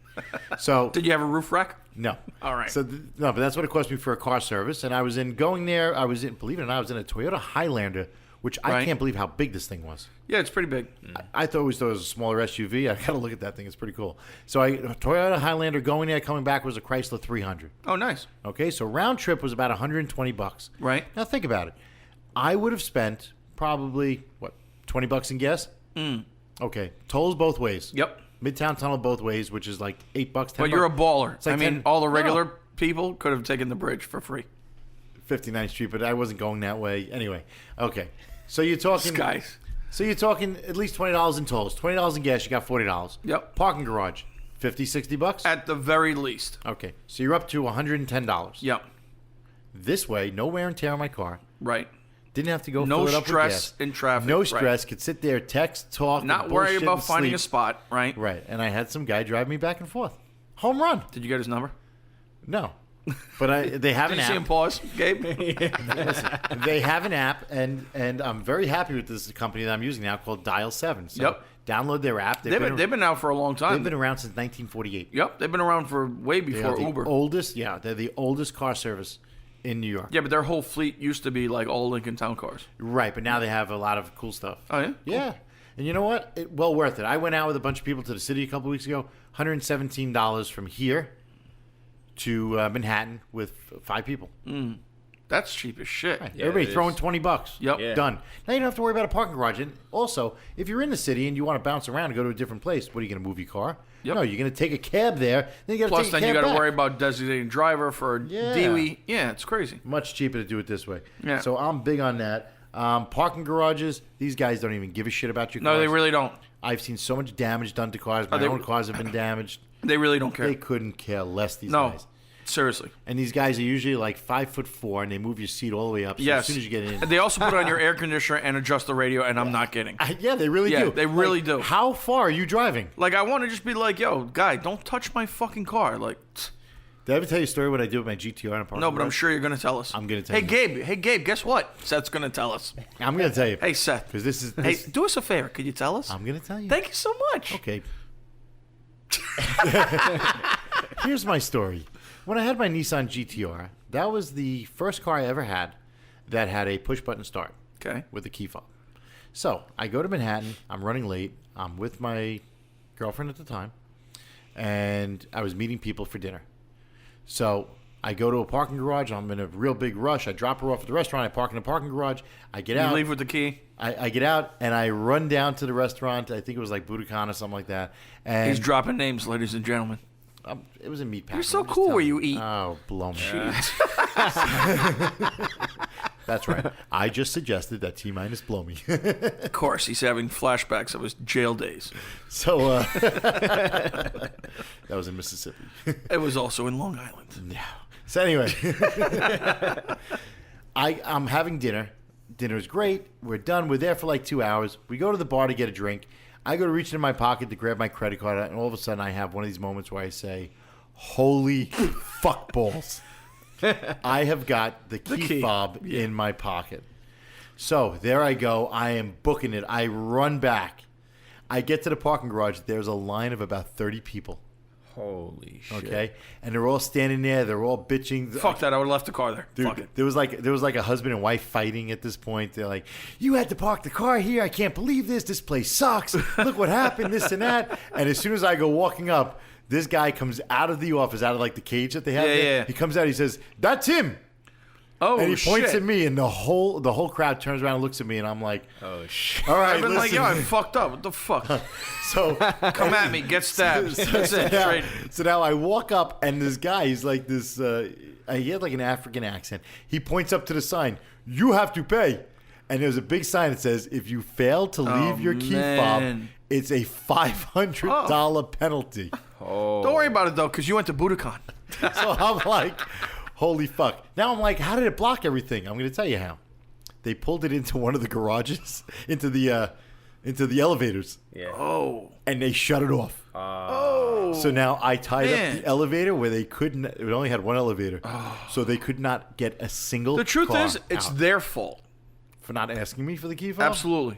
[SPEAKER 1] So
[SPEAKER 3] Did you have a roof rack?
[SPEAKER 1] no.
[SPEAKER 3] All right.
[SPEAKER 1] So no, but that's what it cost me for a car service. And I was going there. Believe it or not, I was in a Toyota Highlander, which I
[SPEAKER 3] Right.
[SPEAKER 1] can't believe how big this thing was.
[SPEAKER 3] Yeah, it's pretty big.
[SPEAKER 1] I always thought it was a smaller SUV. I got to look at that thing. It's pretty cool. So Toyota Highlander going there, coming back was a Chrysler 300.
[SPEAKER 3] Oh, nice.
[SPEAKER 1] Okay, so round trip was about $120.
[SPEAKER 3] Right.
[SPEAKER 1] Now think about it. I would have spent probably $20 in gas. Okay, tolls both ways.
[SPEAKER 3] Yep.
[SPEAKER 1] Midtown Tunnel both ways, which is like $8, $10.
[SPEAKER 3] But you're a baller.
[SPEAKER 1] It's like
[SPEAKER 3] I mean,
[SPEAKER 1] 10
[SPEAKER 3] all the
[SPEAKER 1] no.
[SPEAKER 3] regular people could have taken the bridge for free.
[SPEAKER 1] 59th Street, but I wasn't going that way anyway. Okay, so you're talking
[SPEAKER 3] Guys.
[SPEAKER 1] So you're talking at least $20 in tolls, $20 in gas. You got $40.
[SPEAKER 3] Yep.
[SPEAKER 1] Parking garage, $50-$60.
[SPEAKER 3] At the very least.
[SPEAKER 1] Okay, so you're up to $110.
[SPEAKER 3] Yep.
[SPEAKER 1] This way, no wear and tear on my car.
[SPEAKER 3] Right.
[SPEAKER 1] Didn't have to go
[SPEAKER 3] No
[SPEAKER 1] fill it up with
[SPEAKER 3] stress
[SPEAKER 1] gas.
[SPEAKER 3] in traffic.
[SPEAKER 1] No
[SPEAKER 3] Right.
[SPEAKER 1] stress. Could sit there, text, talk,
[SPEAKER 3] Not
[SPEAKER 1] and
[SPEAKER 3] worry
[SPEAKER 1] bullshit
[SPEAKER 3] about
[SPEAKER 1] and
[SPEAKER 3] finding a
[SPEAKER 1] sleep.
[SPEAKER 3] spot, right?
[SPEAKER 1] Right, and I had some guy drive me back and forth. Home run.
[SPEAKER 3] Did you get his number?
[SPEAKER 1] No, but they have
[SPEAKER 3] Did
[SPEAKER 1] an
[SPEAKER 3] you see him
[SPEAKER 1] app.
[SPEAKER 3] pause, Gabe?
[SPEAKER 1] They have an app, and I'm very happy with this company that I'm using now called Dial 7. So
[SPEAKER 3] Yep.
[SPEAKER 1] download their app.
[SPEAKER 3] They've been out for a long time.
[SPEAKER 1] they've been around since 1948.
[SPEAKER 3] Yep, they've been around for way
[SPEAKER 1] They
[SPEAKER 3] before
[SPEAKER 1] are the
[SPEAKER 3] Uber.
[SPEAKER 1] oldest. Yeah, they're the oldest car service in New York.
[SPEAKER 3] Yeah, but their whole fleet used to be like all Lincoln Town cars.
[SPEAKER 1] Right, but now they have a lot of cool stuff.
[SPEAKER 3] Oh, yeah?
[SPEAKER 1] Yeah. And you know what? Well worth it. I went out with a bunch of people to the city a couple weeks ago. $117 from here to Manhattan with 5 people.
[SPEAKER 3] That's cheap as shit.
[SPEAKER 4] Yeah,
[SPEAKER 1] Everybody
[SPEAKER 4] it
[SPEAKER 1] throwing
[SPEAKER 4] is.
[SPEAKER 1] $20.
[SPEAKER 3] Yep.
[SPEAKER 4] Yeah.
[SPEAKER 1] Done. Now you don't have to worry about a parking garage. And also, if you're in the city and you want to bounce around and go to a different place, what are you going to move your car?
[SPEAKER 3] Yep.
[SPEAKER 1] No, you're going to take a cab there. Then you got to
[SPEAKER 3] Plus,
[SPEAKER 1] take
[SPEAKER 3] then
[SPEAKER 1] a
[SPEAKER 3] you
[SPEAKER 1] cab
[SPEAKER 3] got to
[SPEAKER 1] back.
[SPEAKER 3] worry about designating driver for
[SPEAKER 1] Yeah.
[SPEAKER 3] DWI. Yeah, it's crazy.
[SPEAKER 1] Much cheaper to do it this way.
[SPEAKER 3] Yeah.
[SPEAKER 1] So I'm big on that. Parking garages, these guys don't even give a shit about your cars.
[SPEAKER 3] No, they really don't.
[SPEAKER 1] I've seen so much damage done to cars. My own cars have been damaged.
[SPEAKER 3] They really don't care.
[SPEAKER 1] They couldn't care less, these
[SPEAKER 3] No,
[SPEAKER 1] guys.
[SPEAKER 3] seriously.
[SPEAKER 1] And these guys are usually like 5'4", and they move your seat all the way up. So
[SPEAKER 3] Yes.
[SPEAKER 1] as soon as you get in.
[SPEAKER 3] They also put on your air conditioner and adjust the radio, and I'm not kidding.
[SPEAKER 1] Yeah, they really
[SPEAKER 3] Yeah,
[SPEAKER 1] do.
[SPEAKER 3] they really
[SPEAKER 1] Like,
[SPEAKER 3] do.
[SPEAKER 1] How far are you driving?
[SPEAKER 3] Like, I want to just be like, yo, guy, don't touch my fucking car. Like,
[SPEAKER 1] Did I ever tell you a story what I did with my GTR in a parking
[SPEAKER 3] no, but I'm
[SPEAKER 1] garage?
[SPEAKER 3] sure you're going to tell us.
[SPEAKER 1] I'm gonna tell
[SPEAKER 3] Hey,
[SPEAKER 1] you.
[SPEAKER 3] Hey, Gabe, guess what? Seth's going to tell us.
[SPEAKER 1] I'm going to tell you.
[SPEAKER 3] Hey, Seth.
[SPEAKER 1] Because this is...
[SPEAKER 3] Hey, do us a favor. Could you tell us?
[SPEAKER 1] I'm going to tell you.
[SPEAKER 3] Thank you so much.
[SPEAKER 1] Okay. Here's my story. When I had my Nissan GTR, that was the first car I ever had that had a push-button start
[SPEAKER 3] Okay.
[SPEAKER 1] with a key fob. So I go to Manhattan. I'm running late. I'm with my girlfriend at the time, and I was meeting people for dinner. So I go to a parking garage. I'm in a real big rush. I drop her off at the restaurant. I park in the parking garage. I get
[SPEAKER 3] You
[SPEAKER 1] out.
[SPEAKER 3] leave with the key.
[SPEAKER 1] I get out, and I run down to the restaurant. I think it was like Budokan or something like that. And
[SPEAKER 3] He's dropping names, ladies and gentlemen.
[SPEAKER 1] it was a meat pack.
[SPEAKER 3] You're so cool where you eat.
[SPEAKER 1] Oh, blow me. That's right. I just suggested that T-minus blow me.
[SPEAKER 3] Of course, he's having flashbacks of his jail days.
[SPEAKER 1] So that was in Mississippi.
[SPEAKER 3] It was also in Long Island.
[SPEAKER 1] No. So anyway, I'm having dinner. Dinner's great. We're done. We're there for like 2 hours. We go to the bar to get a drink. I go to reach into my pocket to grab my credit card, and all of a sudden I have one of these moments where I say, holy fuck balls. I have got the key fob in my pocket. So there I go. I am booking it. I run back. I get to the parking garage. There's a line of about 30 people.
[SPEAKER 4] Holy shit.
[SPEAKER 1] Okay, and they're all standing there. They're all bitching.
[SPEAKER 3] Fuck that. I would have left the car there.
[SPEAKER 1] Dude,
[SPEAKER 3] Fuck it.
[SPEAKER 1] there was like a husband and wife fighting at this point. They're like, "You had to park the car here. I can't believe this. This place sucks. Look what happened. This and that." And as soon as I go walking up, this guy comes out of the office, out of like the cage that they have.
[SPEAKER 3] Yeah,
[SPEAKER 1] there.
[SPEAKER 3] yeah.
[SPEAKER 1] He comes out. He says, "That's him."
[SPEAKER 3] Oh,
[SPEAKER 1] And he points
[SPEAKER 3] shit.
[SPEAKER 1] at me, and the whole crowd turns around and looks at me, and I'm like,
[SPEAKER 4] Oh shit.
[SPEAKER 1] "All right,
[SPEAKER 3] I've been like,
[SPEAKER 1] listen."
[SPEAKER 3] yo, I fucked up. What the fuck?
[SPEAKER 1] So
[SPEAKER 3] Come at me. Get stabbed. That's it.
[SPEAKER 1] now,
[SPEAKER 3] Straight.
[SPEAKER 1] so now I walk up, and this guy, he's like this. He had like an African accent. He points up to the sign. You have to pay. And there's a big sign that says, if you fail to leave your key fob,
[SPEAKER 3] man.
[SPEAKER 1] it's a $500 penalty.
[SPEAKER 4] Oh.
[SPEAKER 3] Don't worry about it, though, because you went to Budokan.
[SPEAKER 1] So I'm like, holy fuck. Now I'm like, how did it block everything? I'm going to tell you how. They pulled it into one of the garages, into the elevators,
[SPEAKER 4] Yeah.
[SPEAKER 3] Oh.
[SPEAKER 1] and they shut it off.
[SPEAKER 3] Oh.
[SPEAKER 1] So now I tied
[SPEAKER 3] Man.
[SPEAKER 1] up the elevator where they couldn't. It only had one elevator, so they could not get a single.
[SPEAKER 3] The truth
[SPEAKER 1] car
[SPEAKER 3] is, it's
[SPEAKER 1] out
[SPEAKER 3] their fault.
[SPEAKER 1] for not asking me for the key fob.
[SPEAKER 3] Absolutely.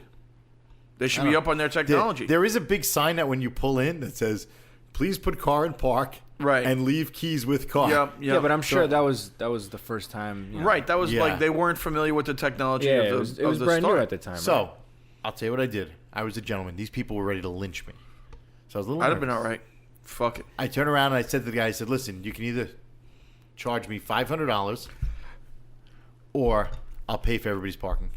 [SPEAKER 3] They should
[SPEAKER 1] I
[SPEAKER 3] be
[SPEAKER 1] don't
[SPEAKER 3] up on their
[SPEAKER 1] There-
[SPEAKER 3] technology.
[SPEAKER 1] there is a big sign that when you pull in that says, "Please put car in park,
[SPEAKER 3] Right.
[SPEAKER 1] and leave keys with car."
[SPEAKER 3] Yep, yep.
[SPEAKER 4] Yeah, but I'm sure that was the first time. You know.
[SPEAKER 3] Right, that was
[SPEAKER 1] Yeah.
[SPEAKER 3] like they weren't familiar with the technology
[SPEAKER 4] Yeah,
[SPEAKER 3] of the,
[SPEAKER 4] it was
[SPEAKER 3] of the
[SPEAKER 4] brand
[SPEAKER 3] start.
[SPEAKER 4] new at the time.
[SPEAKER 1] So,
[SPEAKER 4] right?
[SPEAKER 1] I'll tell you what I did. I was a gentleman. These people were ready to lynch me. So I was a little.
[SPEAKER 3] I'd have been
[SPEAKER 1] nervous.
[SPEAKER 3] all right. Fuck it.
[SPEAKER 1] I turned around and I said to the guy, I said, "Listen, you can either charge me $500, or I'll pay for everybody's parking."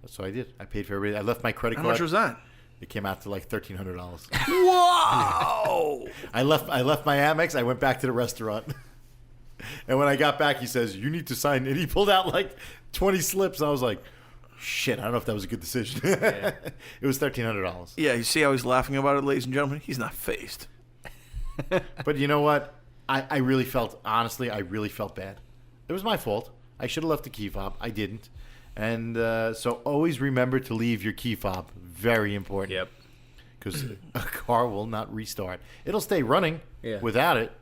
[SPEAKER 1] So I did. I paid for everybody. I left my credit
[SPEAKER 3] How
[SPEAKER 1] card.
[SPEAKER 3] much was that?
[SPEAKER 1] It came out to like $1,300.
[SPEAKER 3] Whoa!
[SPEAKER 1] I left my Amex. I went back to the restaurant, and when I got back, he says, "You need to sign." And he pulled out like 20 slips. I was like, "Shit, I don't know if that was a good decision." It was $1,300.
[SPEAKER 3] Yeah, you see how he's laughing about it, ladies and gentlemen? He's not phased.
[SPEAKER 1] But you know what? I really felt, honestly, I really felt bad. It was my fault. I should have left the key fob. I didn't. And so always remember to leave your key fob. Very important.
[SPEAKER 4] Yep.
[SPEAKER 1] Because a car will not restart. It'll stay running
[SPEAKER 4] Yeah.
[SPEAKER 1] without it.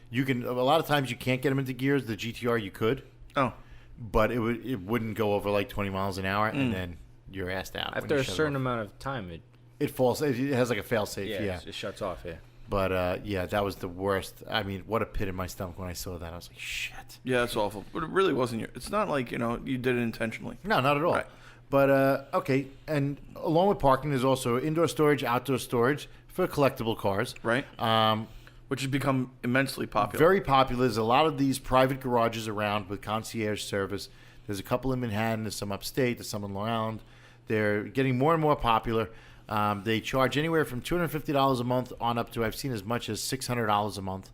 [SPEAKER 1] You can. A lot of times you can't get them into gears. The GTR you could,
[SPEAKER 3] Oh.
[SPEAKER 1] but it wouldn't go over like 20 miles an hour, and then you're assed out. when
[SPEAKER 4] After
[SPEAKER 1] you
[SPEAKER 4] a
[SPEAKER 1] shut it
[SPEAKER 4] certain
[SPEAKER 1] off.
[SPEAKER 4] amount of time,
[SPEAKER 1] It falls. It has like a fail safe. Yeah.
[SPEAKER 4] it shuts off. Yeah.
[SPEAKER 1] But yeah, that was the worst. I mean, what a pit in my stomach when I saw that. I was like, shit.
[SPEAKER 3] Yeah, that's awful. But it really wasn't your... It's not like, you did it intentionally.
[SPEAKER 1] No, not at all.
[SPEAKER 3] Right.
[SPEAKER 1] But okay, and along with parking, there's also indoor storage, outdoor storage for collectible cars.
[SPEAKER 3] Right. Which has become immensely popular.
[SPEAKER 1] Very popular. There's a lot of these private garages around with concierge service. There's a couple in Manhattan. There's some upstate. There's some in Long Island. They're getting more and more popular. They charge anywhere from $250 a month on up to, I've seen as much as $600 a month.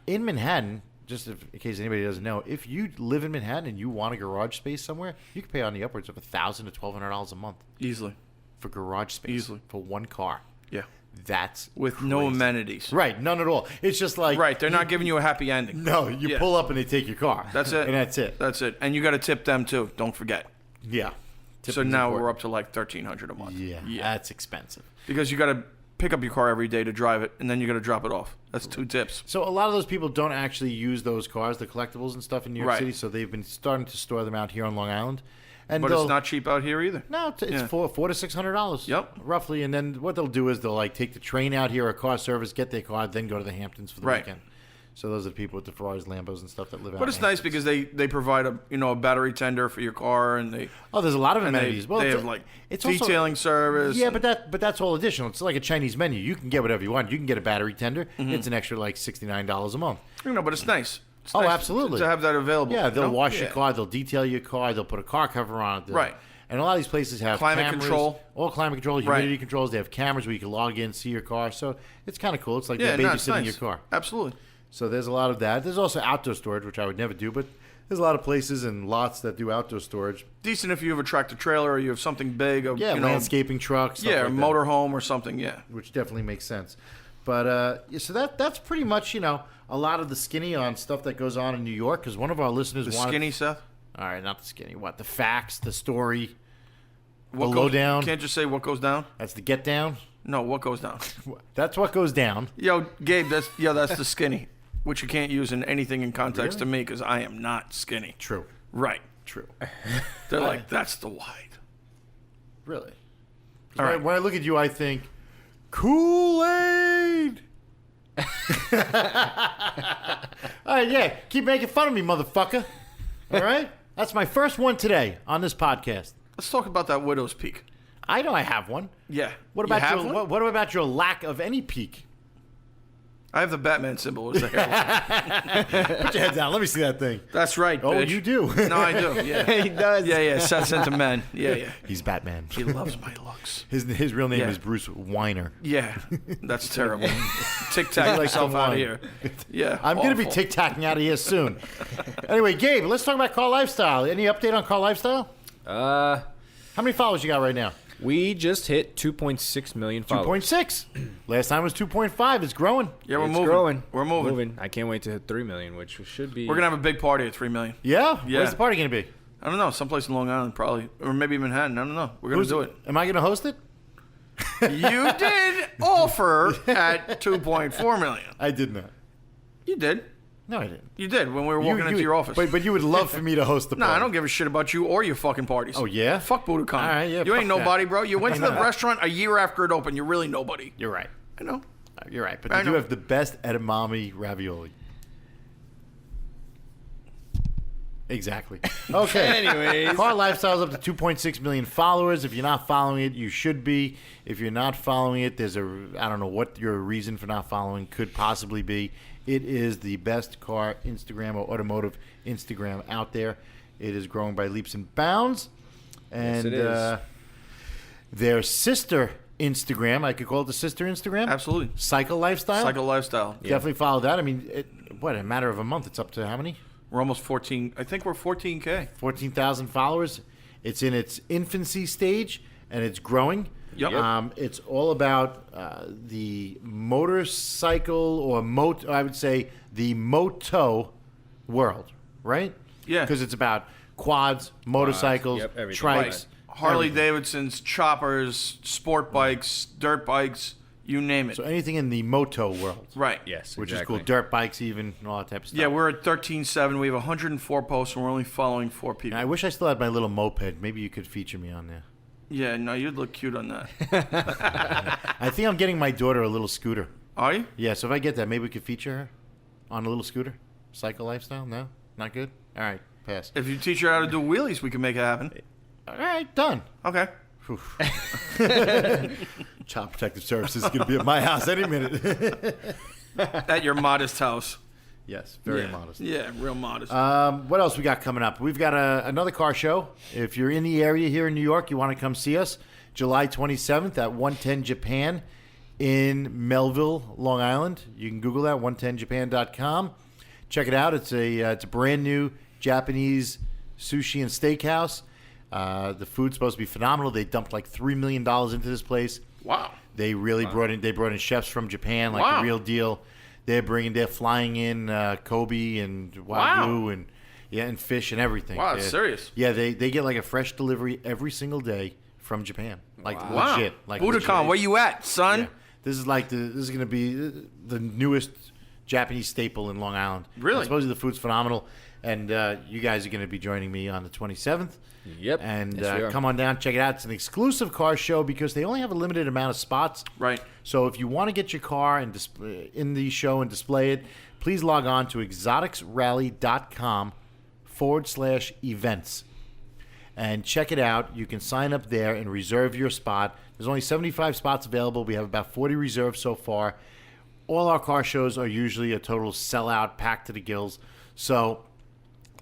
[SPEAKER 1] In Manhattan, just in case anybody doesn't know, if you live in Manhattan and you want a garage space somewhere, you can pay on the upwards of $1,000 to $1,200 a month
[SPEAKER 3] Easily.
[SPEAKER 1] for garage space.
[SPEAKER 3] Easily.
[SPEAKER 1] For one car.
[SPEAKER 3] Yeah.
[SPEAKER 1] That's
[SPEAKER 3] With
[SPEAKER 1] crazy.
[SPEAKER 3] no amenities.
[SPEAKER 1] Right, none at all. It's just like
[SPEAKER 3] Right. They're not giving you a happy ending.
[SPEAKER 1] No, you
[SPEAKER 3] Yeah.
[SPEAKER 1] pull up and they take your car.
[SPEAKER 3] That's it.
[SPEAKER 1] And that's it.
[SPEAKER 3] That's it. And you got to tip them too. Don't forget.
[SPEAKER 1] Yeah.
[SPEAKER 3] So
[SPEAKER 1] Tipping's
[SPEAKER 3] now
[SPEAKER 1] important.
[SPEAKER 3] we're up to like $1,300 a month.
[SPEAKER 1] Yeah, that's expensive.
[SPEAKER 3] Because you got to pick up your car every day to drive it, and then you got to drop it off. That's 2 tips.
[SPEAKER 1] So a lot of those people don't actually use those cars, the collectibles and stuff in New York
[SPEAKER 3] Right.
[SPEAKER 1] City. So they've been starting to store them out here on Long Island. And
[SPEAKER 3] But
[SPEAKER 1] they'll-
[SPEAKER 3] it's not cheap out here either.
[SPEAKER 1] No, it's
[SPEAKER 3] Yeah.
[SPEAKER 1] $400 to $600.
[SPEAKER 3] Yep.
[SPEAKER 1] Roughly. And then what they'll do is they'll like take the train out here, or car service, get their car, then go to the Hamptons for the
[SPEAKER 3] Right.
[SPEAKER 1] weekend. So those are the people with the Ferraris, Lambos, and stuff that live out.
[SPEAKER 3] But it's
[SPEAKER 1] in the
[SPEAKER 3] nice
[SPEAKER 1] Hamptons.
[SPEAKER 3] because they provide a battery tender for your car, and they
[SPEAKER 1] Oh, there's a lot of
[SPEAKER 3] and
[SPEAKER 1] amenities.
[SPEAKER 3] they
[SPEAKER 1] it's
[SPEAKER 3] have like
[SPEAKER 1] it's also-
[SPEAKER 3] detailing service.
[SPEAKER 1] Yeah, but that's all additional. It's like a Chinese menu. You can get whatever you want. You can get a battery tender. It's an extra like $69 a month.
[SPEAKER 3] but it's nice. It's
[SPEAKER 1] Oh,
[SPEAKER 3] nice
[SPEAKER 1] absolutely.
[SPEAKER 3] to have that available.
[SPEAKER 1] Yeah, they'll wash your
[SPEAKER 3] Yeah.
[SPEAKER 1] car. They'll detail your car. They'll put a car cover on it.
[SPEAKER 3] Right.
[SPEAKER 1] And a lot of these places have
[SPEAKER 3] Climate
[SPEAKER 1] cameras,
[SPEAKER 3] control.
[SPEAKER 1] all climate control,
[SPEAKER 3] Right.
[SPEAKER 1] humidity controls. They have cameras where you can log in, see your car. So it's kind of cool. It's like
[SPEAKER 3] Yeah,
[SPEAKER 1] they're
[SPEAKER 3] no, it's
[SPEAKER 1] babysitting
[SPEAKER 3] nice.
[SPEAKER 1] your car.
[SPEAKER 3] Absolutely.
[SPEAKER 1] So there's a lot of that. There's also outdoor storage, which I would never do, but there's a lot of places and lots that do outdoor storage.
[SPEAKER 3] Decent if you have a tractor trailer or you have something big. Or,
[SPEAKER 1] Yeah, landscaping trucks. Stuff
[SPEAKER 3] Yeah,
[SPEAKER 1] like
[SPEAKER 3] a
[SPEAKER 1] that,
[SPEAKER 3] motorhome or something. Yeah.
[SPEAKER 1] which definitely makes sense. But yeah, so that's pretty much a lot of the skinny on stuff that goes on in New York. Because one of our listeners
[SPEAKER 3] The
[SPEAKER 1] wanted
[SPEAKER 3] skinny, Seth.
[SPEAKER 1] All right, not the skinny. What the facts, the story,
[SPEAKER 3] What
[SPEAKER 1] the low
[SPEAKER 3] goes,
[SPEAKER 1] down.
[SPEAKER 3] Can't just say what goes down.
[SPEAKER 1] That's the get down.
[SPEAKER 3] No, what goes down.
[SPEAKER 1] That's what goes down.
[SPEAKER 3] Yo, Gabe, that's the skinny, which you can't use in anything in context to me because I am not skinny.
[SPEAKER 1] True.
[SPEAKER 3] Right.
[SPEAKER 1] True.
[SPEAKER 3] They're like, that's the wide.
[SPEAKER 1] Really.
[SPEAKER 3] All right.
[SPEAKER 1] When I look at you, I think Kool-Aid. All right, yeah. Keep making fun of me, motherfucker. All right? That's my first one today on this podcast.
[SPEAKER 3] Let's talk about that widow's peak.
[SPEAKER 1] I know I have one.
[SPEAKER 3] Yeah.
[SPEAKER 1] What
[SPEAKER 3] You
[SPEAKER 1] about
[SPEAKER 3] have
[SPEAKER 1] your
[SPEAKER 3] one?
[SPEAKER 1] what about your lack of any peak?
[SPEAKER 3] I have the Batman symbol as the hair.
[SPEAKER 1] Put your head down. Let me see that thing.
[SPEAKER 3] That's right,
[SPEAKER 1] Oh,
[SPEAKER 3] bitch.
[SPEAKER 1] you do.
[SPEAKER 3] No, I do. Yeah.
[SPEAKER 4] He does.
[SPEAKER 3] Yeah. Seth sent a man. Yeah.
[SPEAKER 1] He's Batman.
[SPEAKER 3] He loves my looks.
[SPEAKER 1] His real name
[SPEAKER 3] Yeah.
[SPEAKER 1] is Bruce Weiner.
[SPEAKER 3] Yeah. That's terrible. Tic tac
[SPEAKER 1] like
[SPEAKER 3] myself
[SPEAKER 1] some
[SPEAKER 3] out of
[SPEAKER 1] wine.
[SPEAKER 3] here. Yeah.
[SPEAKER 1] I'm going to be
[SPEAKER 3] awful.
[SPEAKER 1] tic-tacking out of here soon. Anyway, Gabe, let's talk about Car Lifestyle. Any update on Car Lifestyle? How many followers you got right now?
[SPEAKER 4] We just hit 2.6 million followers.
[SPEAKER 1] 2.6. Last time was 2.5. It's growing.
[SPEAKER 3] Yeah, we're
[SPEAKER 4] It's
[SPEAKER 3] moving.
[SPEAKER 4] growing.
[SPEAKER 3] We're moving.
[SPEAKER 4] I can't wait to hit 3 million, which should be.
[SPEAKER 3] We're going to have a big party at 3 million.
[SPEAKER 1] Yeah?
[SPEAKER 3] Yeah.
[SPEAKER 1] Where's the party going to be?
[SPEAKER 3] I don't know. Someplace in Long Island, probably. Or maybe Manhattan. I don't know. We're going to do it.
[SPEAKER 1] Am I going to host it?
[SPEAKER 3] You did offer at 2.4 million.
[SPEAKER 1] I did not.
[SPEAKER 3] You did.
[SPEAKER 1] No, I didn't.
[SPEAKER 3] You did when we were walking into your office.
[SPEAKER 1] But you would love for me to host the
[SPEAKER 3] No,
[SPEAKER 1] party.
[SPEAKER 3] I don't give a shit about you or your fucking parties.
[SPEAKER 1] Oh, yeah?
[SPEAKER 3] Fuck Budokan.
[SPEAKER 1] All right, yeah,
[SPEAKER 3] you
[SPEAKER 1] fuck
[SPEAKER 3] ain't
[SPEAKER 1] that.
[SPEAKER 3] nobody, bro. You went to the restaurant a year after it opened. You're really nobody.
[SPEAKER 1] You're right.
[SPEAKER 3] I know.
[SPEAKER 1] You're right. But
[SPEAKER 3] I
[SPEAKER 1] they do
[SPEAKER 3] know.
[SPEAKER 1] have the best edamame ravioli. Exactly. Okay.
[SPEAKER 4] Anyways.
[SPEAKER 1] Car Lifestyle's up to 2.6 million followers. If you're not following it, you should be. If you're not following it, I don't know what your reason for not following could possibly be. It is the best car Instagram or automotive Instagram out there. It is growing by leaps and bounds. And
[SPEAKER 4] it is.
[SPEAKER 1] Their sister Instagram, I could call it the sister Instagram.
[SPEAKER 3] Absolutely.
[SPEAKER 1] Cycle Lifestyle.
[SPEAKER 3] Cycle lifestyle.
[SPEAKER 1] Definitely follow that. I mean, in a matter of a month, it's up to how many?
[SPEAKER 3] We're almost 14. I think we're 14K.
[SPEAKER 1] 14,000 followers. It's in its infancy stage, and it's growing.
[SPEAKER 3] Yep.
[SPEAKER 1] It's all about the motorcycle or I would say the moto world, right?
[SPEAKER 3] Yeah.
[SPEAKER 1] Because it's about quads, motorcycles,
[SPEAKER 4] yep, everything.
[SPEAKER 1] trikes.
[SPEAKER 3] Right. Harley
[SPEAKER 1] everything.
[SPEAKER 3] Davidsons, choppers, sport bikes, dirt bikes, you name it.
[SPEAKER 1] So anything in the moto world.
[SPEAKER 3] Right.
[SPEAKER 4] Yes,
[SPEAKER 1] Which
[SPEAKER 4] exactly.
[SPEAKER 1] is cool. Dirt bikes even, and all that type of stuff.
[SPEAKER 3] Yeah, we're at 13.7. We have 104 posts, and we're only following 4 people.
[SPEAKER 1] I wish I still had my little moped. Maybe you could feature me on there.
[SPEAKER 3] Yeah, no, you'd look cute on that.
[SPEAKER 1] I think I'm getting my daughter a little scooter.
[SPEAKER 3] Are you?
[SPEAKER 1] Yeah, so if I get that, maybe we could feature her on a little scooter. Cycle Lifestyle? No? Not good? All right, pass.
[SPEAKER 3] If you teach her how to do wheelies, we can make it happen.
[SPEAKER 1] All right, done.
[SPEAKER 3] Okay.
[SPEAKER 1] Child Protective Services is going to be at my house any minute.
[SPEAKER 3] At your modest house.
[SPEAKER 1] Yes, very
[SPEAKER 3] Yeah.
[SPEAKER 1] modest.
[SPEAKER 3] Yeah, real modest.
[SPEAKER 1] What else we got coming up? We've got another car show. If you're in the area here in New York, you want to come see us, July 27th at 110 Japan in Melville, Long Island. You can Google that, 110japan.com. check it out. It's a brand new Japanese sushi and steakhouse. The food's supposed to be phenomenal. They dumped like $3 million into this place.
[SPEAKER 3] Wow.
[SPEAKER 1] They really brought in chefs from Japan, like the real deal. They're flying in Kobe and Wagyu and fish and everything.
[SPEAKER 3] Wow, it's serious.
[SPEAKER 1] Yeah, they get like a fresh delivery every single day from Japan. Like legit. Like
[SPEAKER 3] Budokan,
[SPEAKER 1] legit.
[SPEAKER 3] where you at, son?
[SPEAKER 1] Yeah. This is going to be the newest Japanese staple in Long Island.
[SPEAKER 3] Really?
[SPEAKER 1] And supposedly the food's phenomenal. And you guys are going to be joining me on the 27th.
[SPEAKER 4] Yep.
[SPEAKER 1] And
[SPEAKER 4] Yes, we are.
[SPEAKER 1] come on down, check it out. It's an exclusive car show because they only have a limited amount of spots.
[SPEAKER 3] Right.
[SPEAKER 1] So if you want to get your car and in the show and display it, please log on to exoticsrally.com/events and check it out. You can sign up there and reserve your spot. There's only 75 spots available. We have about 40 reserved so far. All our car shows are usually a total sellout, packed to the gills. So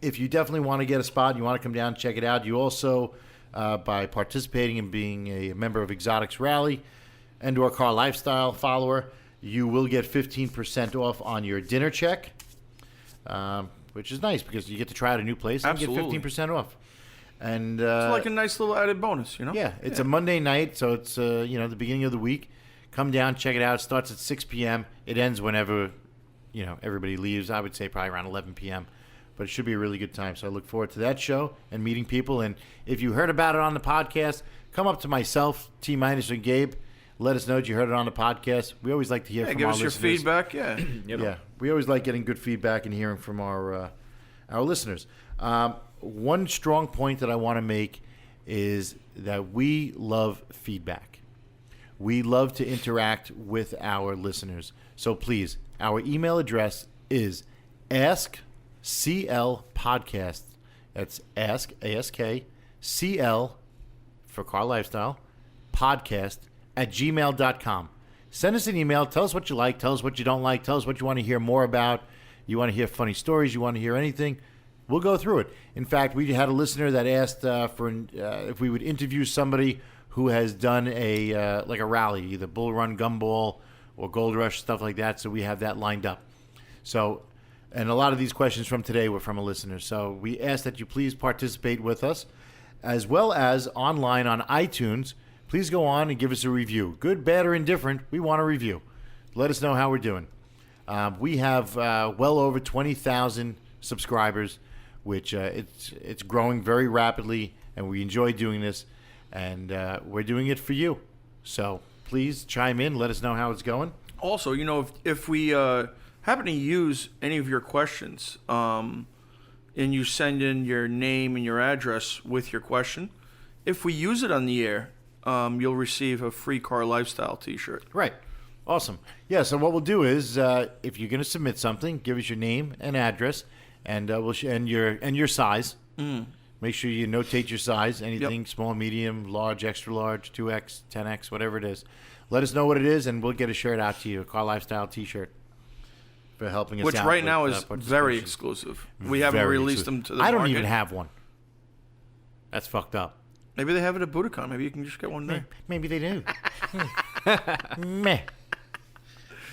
[SPEAKER 1] if you definitely want to get a spot, you want to come down and check it out. You also, by participating and being a member of Exotics Rally and or Car Lifestyle follower, you will get 15% off on your dinner check, which is nice because you get to try out a new place and
[SPEAKER 3] Absolutely.
[SPEAKER 1] get 15% off. And
[SPEAKER 3] It's like a nice little added bonus, you know?
[SPEAKER 1] yeah, it's a Monday night, so it's the beginning of the week. Come down, check it out. It starts at 6 p.m. It ends whenever everybody leaves. I would say probably around 11 p.m. But it should be a really good time. So I look forward to that show and meeting people. And if you heard about it on the podcast, come up to myself, Tminus and Gabe. Let us know that you heard it on the podcast. We always like to hear from
[SPEAKER 3] give
[SPEAKER 1] our
[SPEAKER 3] us your
[SPEAKER 1] listeners.
[SPEAKER 3] feedback. Yeah.
[SPEAKER 1] Yeah, we always like getting good feedback and hearing from our listeners. One strong point that I want to make is that we love feedback. We love to interact with our listeners. So please, our email address is askclpodcast. That's ask, A-S-K, C-L for Car Lifestyle, podcast @gmail.com. Send us an email. Tell us what you like. Tell us what you don't like. Tell us what you want to hear more about. You want to hear funny stories. You want to hear anything. We'll go through it. In fact, we had a listener that asked if we would interview somebody who has done a rally, either Bull Run, Gumball, or Gold Rush, stuff like that. So we have that lined up. So, and a lot of these questions from today were from a listener. So we ask that you please participate with us, as well as online on iTunes. Please go on and give us a review. Good, bad, or indifferent, we want a review. Let us know how we're doing. We have well over 20,000 subscribers, which it's growing very rapidly, and we enjoy doing this, and we're doing it for you. So please chime in. Let us know how it's going.
[SPEAKER 3] Also, if we happen to use any of your questions, and you send in your name and your address with your question, if we use it on the air, you'll receive a free Car Lifestyle T-shirt.
[SPEAKER 1] Right. Awesome. Yeah, so what we'll do is if you're going to submit something, give us your name and address, and we'll and your size. Make sure you notate your size, anything small, medium, large, extra large, 2X, 10X, whatever it is. Let us know what it is, and we'll get a shirt out to you, a Car Lifestyle T-shirt, for helping us out.
[SPEAKER 3] Which right
[SPEAKER 1] with,
[SPEAKER 3] now is very
[SPEAKER 1] participation.
[SPEAKER 3] exclusive. We haven't
[SPEAKER 1] Very
[SPEAKER 3] released
[SPEAKER 1] exclusive.
[SPEAKER 3] them to the
[SPEAKER 1] I don't
[SPEAKER 3] market.
[SPEAKER 1] even have one. That's fucked up.
[SPEAKER 3] Maybe they have it at Budokan. Maybe you can just get one there.
[SPEAKER 1] Maybe they do. Meh.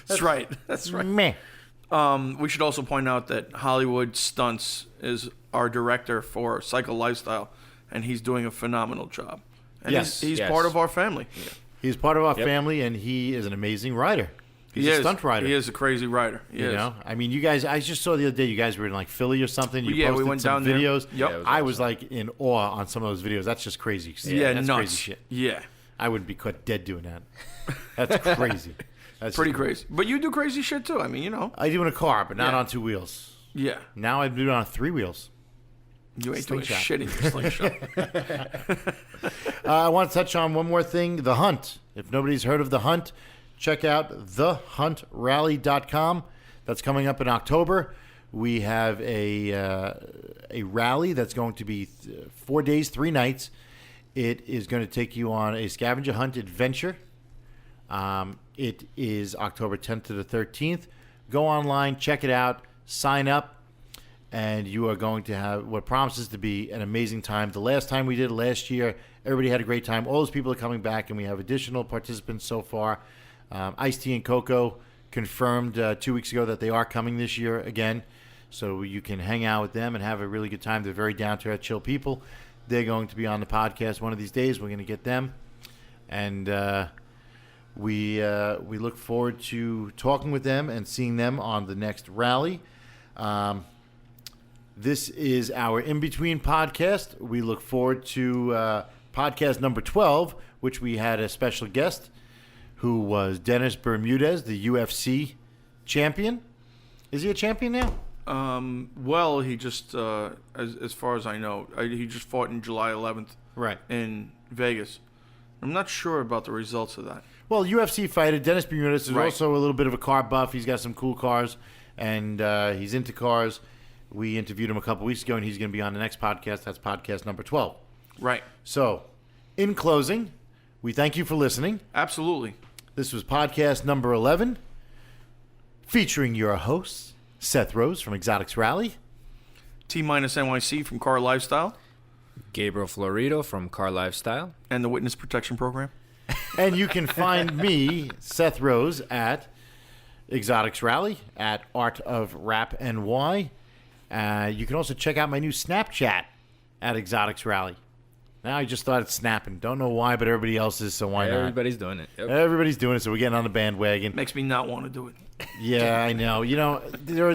[SPEAKER 3] That's right. That's right.
[SPEAKER 1] Meh.
[SPEAKER 3] We should also point out that Hollywood Stunts is our director for Cycle Lifestyle, and he's doing a phenomenal job. And
[SPEAKER 1] Yes.
[SPEAKER 3] he's
[SPEAKER 4] Yes.
[SPEAKER 3] part of our family.
[SPEAKER 1] He's part of our
[SPEAKER 4] Yep.
[SPEAKER 1] family, and he is an amazing rider. He's
[SPEAKER 3] He
[SPEAKER 1] a
[SPEAKER 3] is.
[SPEAKER 1] stunt rider.
[SPEAKER 3] He is a crazy rider. He
[SPEAKER 1] You
[SPEAKER 3] is.
[SPEAKER 1] know, I mean, you guys. I just saw the other day. You guys were in like Philly or something. You
[SPEAKER 3] Yeah, we
[SPEAKER 1] posted
[SPEAKER 3] went
[SPEAKER 1] some
[SPEAKER 3] down there.
[SPEAKER 1] videos.
[SPEAKER 3] Yep. Yeah,
[SPEAKER 4] it was
[SPEAKER 1] I was like in awe on some of those videos. That's just crazy.
[SPEAKER 3] Yeah,
[SPEAKER 1] that's
[SPEAKER 3] nuts.
[SPEAKER 1] crazy shit.
[SPEAKER 3] Yeah,
[SPEAKER 1] I wouldn't be caught dead doing that. That's crazy. That's
[SPEAKER 3] pretty crazy. But you do crazy shit too. I mean,
[SPEAKER 1] I do in a car, but not
[SPEAKER 3] Yeah.
[SPEAKER 1] on two wheels.
[SPEAKER 3] Yeah.
[SPEAKER 1] Now I do it on three wheels.
[SPEAKER 3] You ain't doing
[SPEAKER 1] Slingshot.
[SPEAKER 3] shit in your slingshot.
[SPEAKER 1] I want to touch on one more thing: the hunt. If nobody's heard of the hunt, check out thehuntrally.com. That's coming up in October. We have a rally that's going to be 4 days, 3 nights. It is going to take you on a scavenger hunt adventure. It is October 10th to the 13th. Go online, check it out, sign up, and you are going to have what promises to be an amazing time. The last time we did it last year, everybody had a great time. All those people are coming back, and we have additional participants so far. Ice-T and Coco confirmed 2 weeks ago that they are coming this year again. So you can hang out with them and have a really good time. They're very down-to-earth, chill people. They're going to be on the podcast one of these days. We're going to get them. And we look forward to talking with them and seeing them on the next rally. This is our in-between podcast. We look forward to podcast number 12, which we had a special guest who was Dennis Bermudez, the UFC champion. Is he a champion now?
[SPEAKER 3] Well, he just, as far as I know, he just fought in July 11th.
[SPEAKER 1] Right.
[SPEAKER 3] In Vegas. I'm not sure about the results of that.
[SPEAKER 1] Well, UFC fighter Dennis Bermudez is
[SPEAKER 3] Right.
[SPEAKER 1] also a little bit of a car buff. He's got some cool cars, and he's into cars. We interviewed him a couple weeks ago, and he's going to be on the next podcast. That's podcast number 12.
[SPEAKER 3] Right.
[SPEAKER 1] So, in closing, we thank you for listening.
[SPEAKER 3] Absolutely.
[SPEAKER 1] This was podcast number 11, featuring your hosts, Seth Rose from Exotics Rally,
[SPEAKER 3] Tminus NYC from Car Lifestyle,
[SPEAKER 4] Gabriel Florido from Car Lifestyle.
[SPEAKER 3] and the Witness Protection Program.
[SPEAKER 1] and you can find me, Seth Rose, at Exotics Rally, at Art of Rap NY. You can also check out my new Snapchat at Exotics Rally. Now I just started snapping. Don't know why, but everybody else is, so why not?
[SPEAKER 4] Everybody's doing it. Yep.
[SPEAKER 1] Everybody's doing it, so we're getting on the bandwagon.
[SPEAKER 3] Makes me not want to do it.
[SPEAKER 1] Yeah, I know. You know, there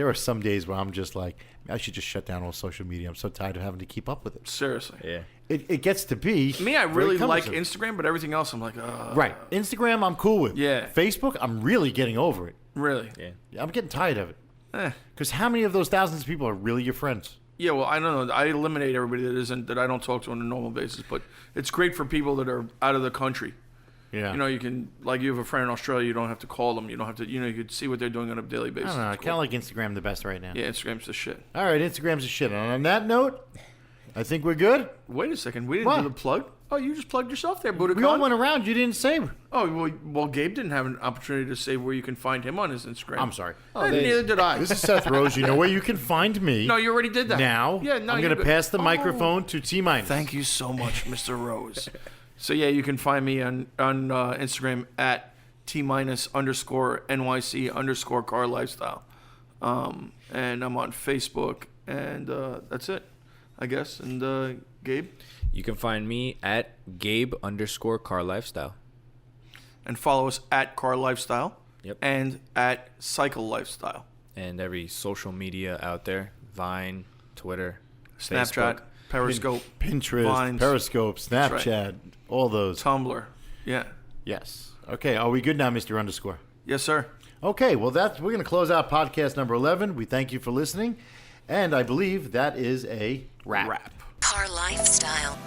[SPEAKER 1] are some days where I'm just like, I should just shut down all social media. I'm so tired of having to keep up with it.
[SPEAKER 3] Seriously.
[SPEAKER 4] Yeah.
[SPEAKER 1] It gets to be.
[SPEAKER 3] Me, I
[SPEAKER 1] very
[SPEAKER 3] really like
[SPEAKER 1] cumbersome.
[SPEAKER 3] Instagram, but everything else I'm like, ugh.
[SPEAKER 1] Right. Instagram, I'm cool with.
[SPEAKER 3] Yeah.
[SPEAKER 1] Facebook, I'm really getting over it.
[SPEAKER 3] Really?
[SPEAKER 4] Yeah.
[SPEAKER 1] I'm getting tired of it.
[SPEAKER 3] Eh.
[SPEAKER 1] Because how many of those thousands of people are really your friends?
[SPEAKER 3] Yeah, well, I don't know. I eliminate everybody that I don't talk to on a normal basis, but it's great for people that are out of the country.
[SPEAKER 1] Yeah.
[SPEAKER 3] You know, you can, like, you have a friend in Australia, you don't have to call them. You don't have to, you could see what they're doing on a daily
[SPEAKER 1] I
[SPEAKER 3] basis.
[SPEAKER 1] don't know. I
[SPEAKER 3] It's
[SPEAKER 1] kind of
[SPEAKER 3] cool.
[SPEAKER 1] like Instagram the best right now.
[SPEAKER 3] Yeah, Instagram's the shit.
[SPEAKER 1] All right, Instagram's a shit. And on that note, I think we're good.
[SPEAKER 3] Wait a second. We didn't
[SPEAKER 1] What?
[SPEAKER 3] do the plug? Oh, you just plugged yourself there, Budokan.
[SPEAKER 1] We all went around. You didn't say.
[SPEAKER 3] Oh, well, Gabe didn't have an opportunity to say where you can find him on his Instagram.
[SPEAKER 1] I'm sorry.
[SPEAKER 3] Neither did I.
[SPEAKER 1] This is Seth Rose. You know where you can find me.
[SPEAKER 3] No, you already did that.
[SPEAKER 1] Now,
[SPEAKER 3] Yeah, no,
[SPEAKER 1] I'm
[SPEAKER 3] you're
[SPEAKER 1] going to
[SPEAKER 3] good.
[SPEAKER 1] pass the
[SPEAKER 3] Oh.
[SPEAKER 1] microphone to Tminus.
[SPEAKER 3] Thank you so much, Mr. Rose. So, yeah, you can find me on Instagram at T_NYC_car lifestyle. And I'm on Facebook, and that's it, I guess. And Gabe?
[SPEAKER 4] You can find me at Gabe_Car Lifestyle.
[SPEAKER 3] And follow us at Car Lifestyle.
[SPEAKER 4] Yep.
[SPEAKER 3] And at Cycle Lifestyle.
[SPEAKER 4] And every social media out there, Vine, Twitter,
[SPEAKER 3] Snapchat,
[SPEAKER 4] Facebook.
[SPEAKER 3] Periscope,
[SPEAKER 1] Pinterest,
[SPEAKER 3] Vines,
[SPEAKER 1] Periscope, Snapchat,
[SPEAKER 3] right.
[SPEAKER 1] all those.
[SPEAKER 3] Tumblr. Yeah.
[SPEAKER 1] Yes. Okay, are we good now, Mr. Underscore?
[SPEAKER 3] Yes, sir.
[SPEAKER 1] Okay, well, we're going to close out podcast number 11. We thank you for listening, and I believe that is a wrap.
[SPEAKER 2] Car Lifestyle.